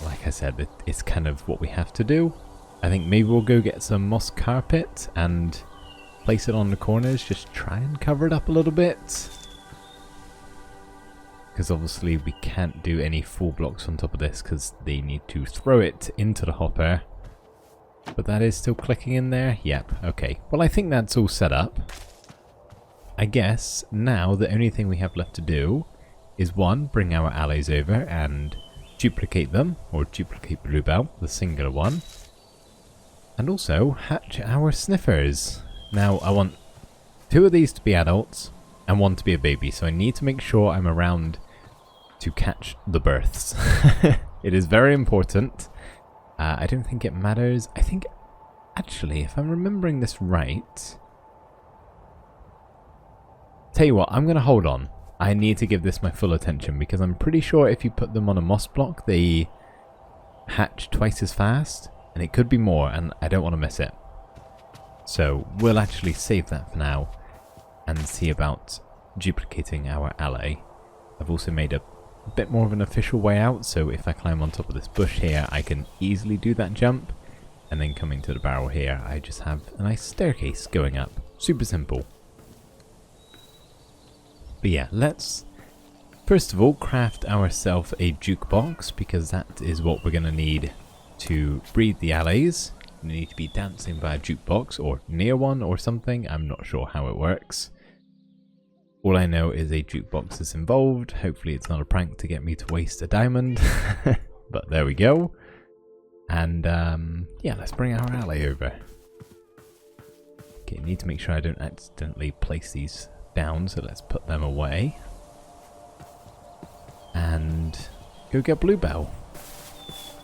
like I said, it's kind of what we have to do. I think maybe we'll go get some moss carpet and place it on the corners, just try and cover it up a little bit. Because obviously we can't do any full blocks on top of this because they need to throw it into the hopper. But that is still clicking in there? Yep, okay. Well, I think that's all set up. I guess now the only thing we have left to do is one, bring our allies over and duplicate them, or duplicate Bluebell, the singular one. And also hatch our sniffers. Now I want 2 of these to be adults and 1 to be a baby, so I need to make sure I'm around to catch the births. It is very important. I don't think it matters. I think, actually, if I'm remembering this right... Tell you what, I'm going to hold on. I need to give this my full attention because I'm pretty sure if you put them on a moss block, they hatch twice as fast. And it could be more, and I don't want to miss it. So we'll actually save that for now and see about duplicating our ally. I've also made a bit more of an official way out, so if I climb on top of this bush here, I can easily do that jump. And then coming to the barrel here, I just have a nice staircase going up. Super simple. But yeah, let's first of all craft ourselves a jukebox, because that is what we're going to need to breed the allies. You need to be dancing by a jukebox or near one or something. I'm not sure how it works. All I know is a jukebox is involved. Hopefully it's not a prank to get me to waste a diamond. But there we go. And yeah, let's bring our ally over. Okay, need to make sure I don't accidentally place these down, so let's put them away. And go get Bluebell.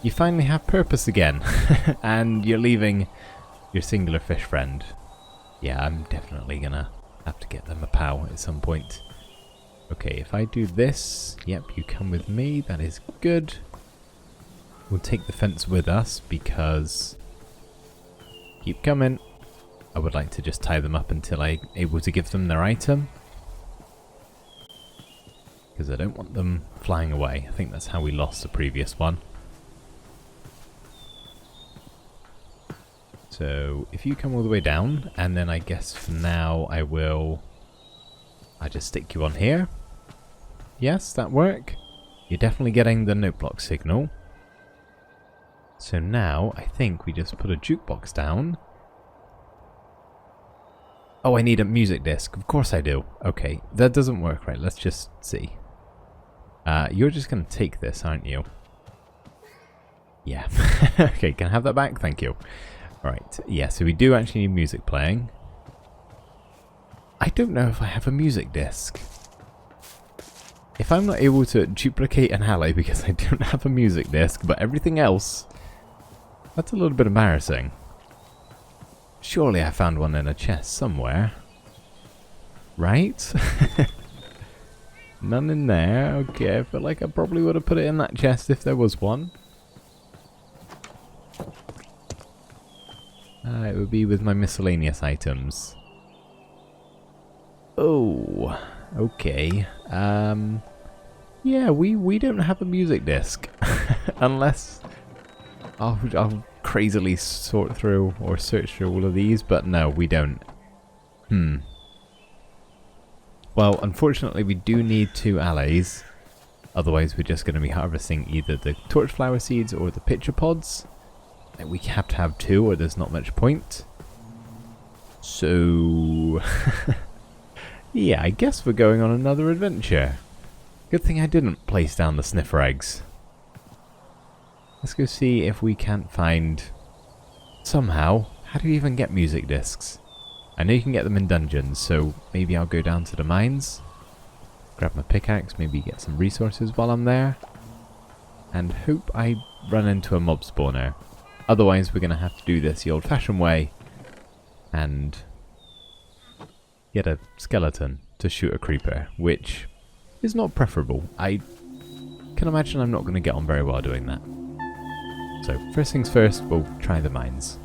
You finally have purpose again. And you're leaving your singular fish friend. Yeah, I'm definitely gonna have to get them a pal at some point. Okay, if I do this, yep, you come with me, that is good. We'll take the fence with us because... keep coming. I would like to just tie them up until I'm able to give them their item. Because I don't want them flying away. I think that's how we lost the previous one. So if you come all the way down, and then I guess for now I just stick you on here. Yes, that work. You're definitely getting the note block signal. So now I think we just put a jukebox down. Oh, I need a music disc. Of course I do. Okay, that doesn't work right. Let's just see. You're just going to take this, aren't you? Yeah. Okay, can I have that back? Thank you. Alright, yeah, so we do actually need music playing. I don't know if I have a music disc. If I'm not able to duplicate an alley because I don't have a music disc, but everything else, that's a little bit embarrassing. Surely I found one in a chest somewhere. Right? None in there. Okay, I feel like I probably would have put it in that chest if there was one. It would be with my miscellaneous items. Oh, okay. Yeah, we don't have a music disc. Unless I'll crazily sort through or search through all of these, but no, we don't. Well, unfortunately we do need 2 allays. Otherwise we're just going to be harvesting either the torchflower seeds or the pitcher pods. We have to have 2 or there's not much point. So... yeah, I guess we're going on another adventure. Good thing I didn't place down the sniffer eggs. Let's go see if we can't find... somehow, how do you even get music discs? I know you can get them in dungeons, so maybe I'll go down to the mines. Grab my pickaxe, maybe get some resources while I'm there. And hope I run into a mob spawner. Otherwise we're going to have to do this the old-fashioned way. And... get a skeleton to shoot a creeper, which is not preferable. I can imagine I'm not going to get on very well doing that. So first things first, we'll try the mines.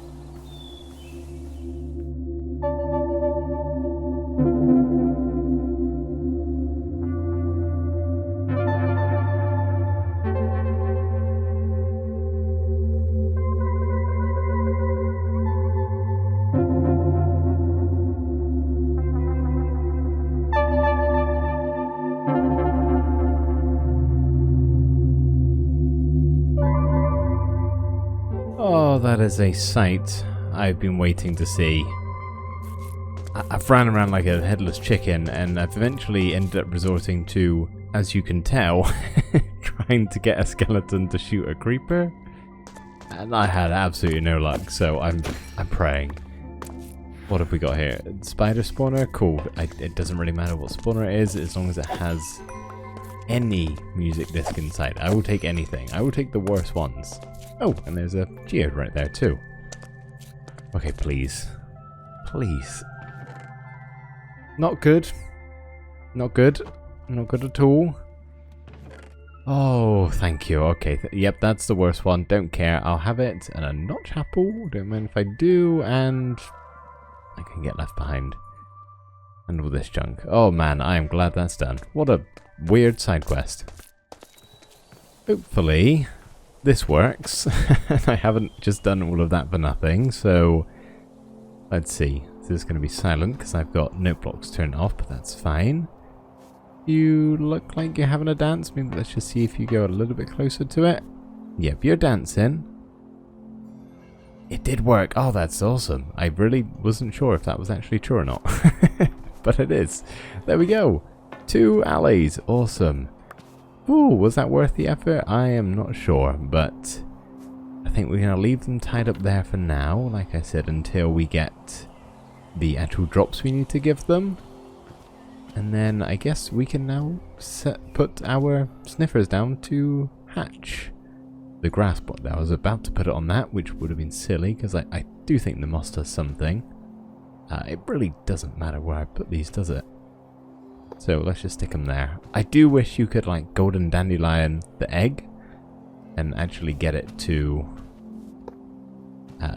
Oh, that is a sight I've been waiting to see. I've ran around like a headless chicken, and I've eventually ended up resorting to, as you can tell, trying to get a skeleton to shoot a creeper. And I had absolutely no luck, so I'm praying. What have we got here? Spider spawner? Cool. It doesn't really matter what spawner it is, as long as it has any music disc inside. I will take anything. I will take the worst ones. Oh, and there's a geode right there too. Okay, please. Please. Not good. Not good. Not good at all. Oh, thank you. Okay, yep, that's the worst one. Don't care. I'll have it. And a notch apple. Don't mind if I do. And I can get left behind. And all this junk. Oh man, I am glad that's done. What a weird side quest. Hopefully this works. I haven't just done all of that for nothing, so let's see. This is going to be silent because I've got note blocks turned off, but that's fine. You look like you're having a dance. Maybe let's just see if you go a little bit closer to it. Yep, you're dancing. It did work. Oh, that's awesome. I really wasn't sure if that was actually true or not. But it is. There we go. 2 alleys. Awesome. Ooh, was that worth the effort? I am not sure, but I think we're going to leave them tied up there for now, like I said, until we get the actual drops we need to give them. And then I guess we can now put our sniffers down to hatch the grass bot. I was about to put it on that, which would have been silly, because I do think the moss does something. It really doesn't matter where I put these, does it? So let's just stick them there. I do wish you could like golden dandelion the egg and actually get it to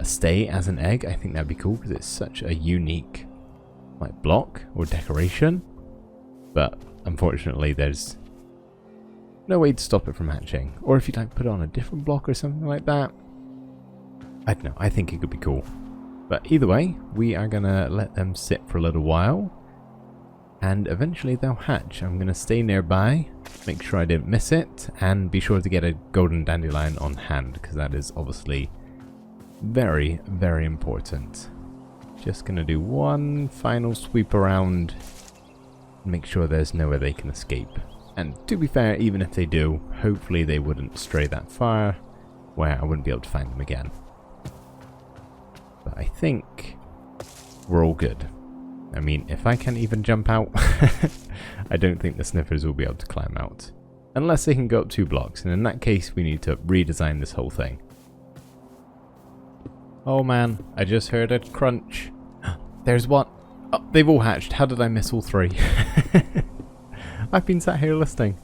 stay as an egg. I think that'd be cool because it's such a unique like block or decoration. But unfortunately there's no way to stop it from hatching. Or if you'd like put it on a different block or something like that. I don't know, I think it could be cool. But either way, we are gonna let them sit for a little while. And eventually they'll hatch. I'm going to stay nearby, make sure I didn't miss it, and be sure to get a golden dandelion on hand, because that is obviously very, very important. Just going to do one final sweep around, make sure there's nowhere they can escape. And to be fair, even if they do, hopefully they wouldn't stray that far where I wouldn't be able to find them again. But I think we're all good. I mean, if I can't even jump out, I don't think the sniffers will be able to climb out. Unless they can go up 2 blocks, and in that case we need to redesign this whole thing. Oh man, I just heard a crunch. There's one. Oh, they've all hatched. How did I miss all 3? I've been sat here listening.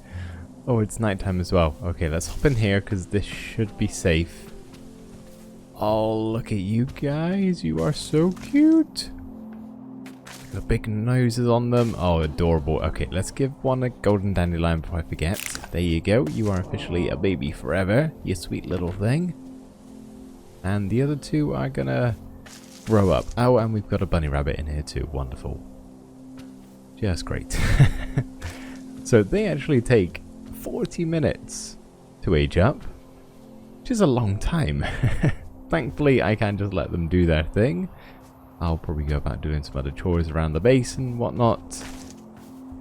Oh, it's nighttime as well. Okay, let's hop in here because this should be safe. Oh, look at you guys. You are so cute. The big noses on them. Oh, adorable. Okay, let's give one a golden dandelion before I forget. There you go. You are officially a baby forever. You sweet little thing. And the other 2 are gonna grow up. Oh, and we've got a bunny rabbit in here too. Wonderful. Just great. So they actually take 40 minutes to age up, which is a long time. Thankfully, I can't just let them do their thing. I'll probably go about doing some other chores around the base and whatnot,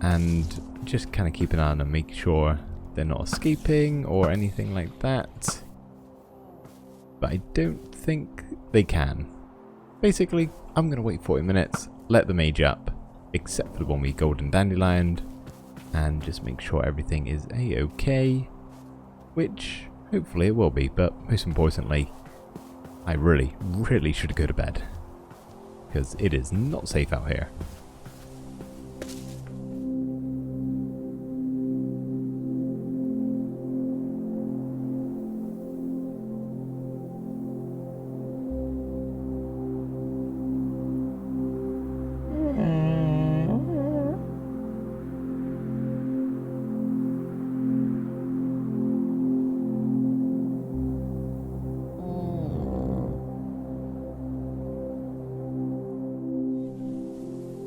and just kind of keep an eye on them, make sure they're not escaping or anything like that. But I don't think they can. Basically, I'm going to wait 40 minutes, let them age up, except for the one we golden dandelioned, and just make sure everything is a-okay, which hopefully it will be, but most importantly, I really should go to bed, because it is not safe out here.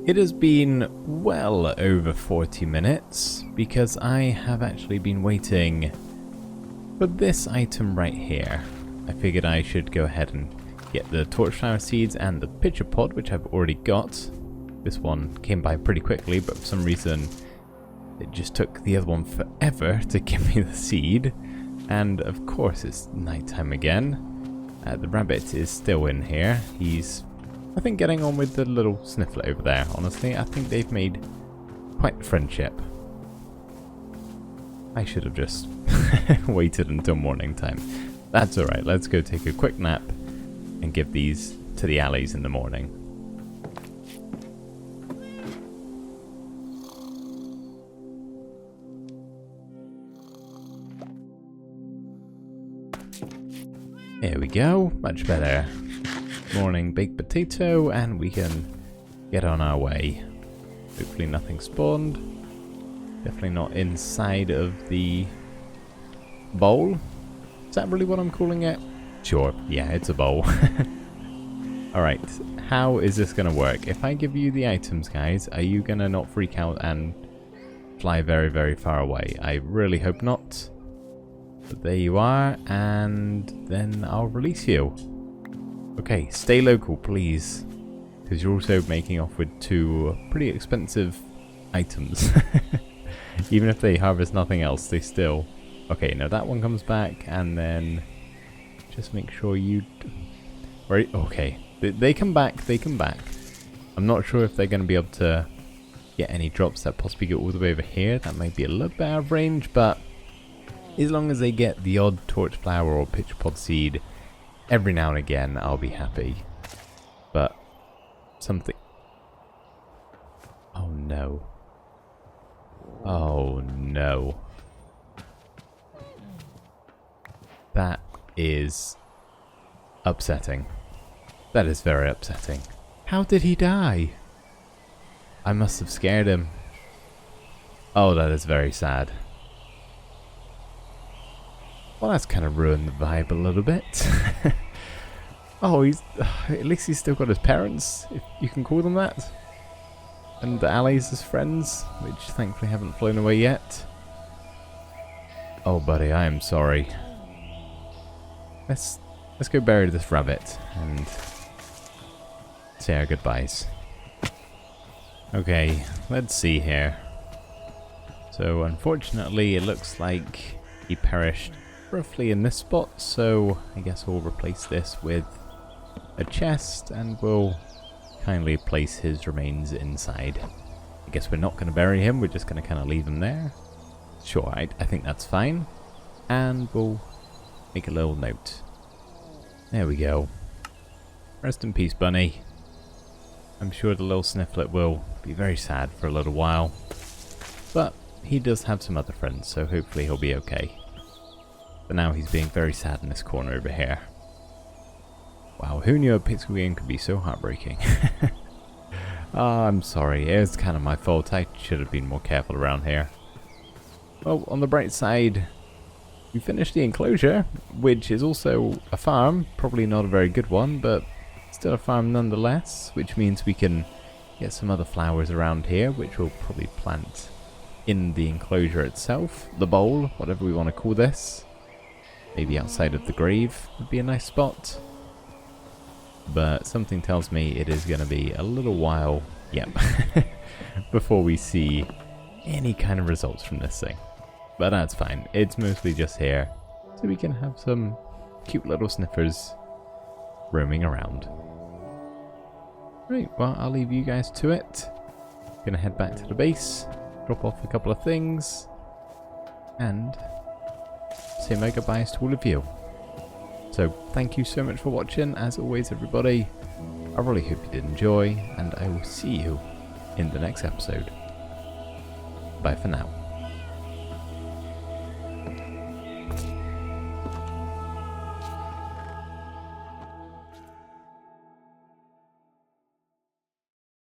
It has been well over 40 minutes because I have actually been waiting for this item right here. I figured I should go ahead and get the torchflower seeds and the pitcher pod, which I've already got. This one came by pretty quickly, but for some reason it just took the other one forever to give me the seed. And of course it's nighttime again. The rabbit is still in here. He's, I think, getting on with the little sniffler over there. Honestly, I think they've made quite a friendship. I should have just waited until morning time. That's alright, let's go take a quick nap and give these to the alleys in the morning. There we go, much better. Morning baked potato, and we can get on our way. Hopefully nothing spawned. Definitely not inside of the bowl. Is that really what I'm calling it? Sure, yeah, it's a bowl. Alright, how is this going to work? If I give you the items, guys, are you going to not freak out and fly very, very far away? I really hope not. But there you are, and then I'll release you. Okay, stay local, please. Because you're also making off with 2 pretty expensive items. Even if they harvest nothing else, they still... Okay, now that one comes back, and then... Just make sure you... Right, okay. They come back, they come back. I'm not sure if they're going to be able to get any drops that possibly go all the way over here. That might be a little bit out of range, but... As long as they get the odd torch flower or pitch pod seed... Every now and again, I'll be happy. But something... Oh no. Oh no. That is upsetting. That is very upsetting. How did he die? I must have scared him. Oh, that is very sad. Well, that's kind of ruined the vibe a little bit. Oh, at least he's still got his parents, if you can call them that. And the allies as friends, which thankfully haven't flown away yet. Oh, buddy, I am sorry. Let's go bury this rabbit and say our goodbyes. Okay, let's see here. So unfortunately it looks like he perished roughly in this spot, so I guess we'll replace this with a chest and we'll kindly place his remains inside. I guess we're not going to bury him, we're just going to kind of leave him there. Sure, I think that's fine. And we'll make a little note. There we go. Rest in peace, Bunny. I'm sure the little Snifflet will be very sad for a little while. But he does have some other friends, so hopefully he'll be okay. But now he's being very sad in this corner over here. Wow, who knew a pixel game could be so heartbreaking? I'm sorry, it was kind of my fault. I should have been more careful around here. Well, on the bright side, we finished the enclosure, which is also a farm. Probably not a very good one, but still a farm nonetheless, which means we can get some other flowers around here, which we'll probably plant in the enclosure itself. The bowl, whatever we want to call this. Maybe outside of the grave would be a nice spot. But something tells me it is going to be a little while, yep, before we see any kind of results from this thing. But that's fine, it's mostly just here, so we can have some cute little sniffers roaming around. Right, well, I'll leave you guys to it. Gonna head back to the base, drop off a couple of things, and say my goodbyes to all of you. So, thank you so much for watching, as always, everybody. I really hope you did enjoy, and I will see you in the next episode. Bye for now.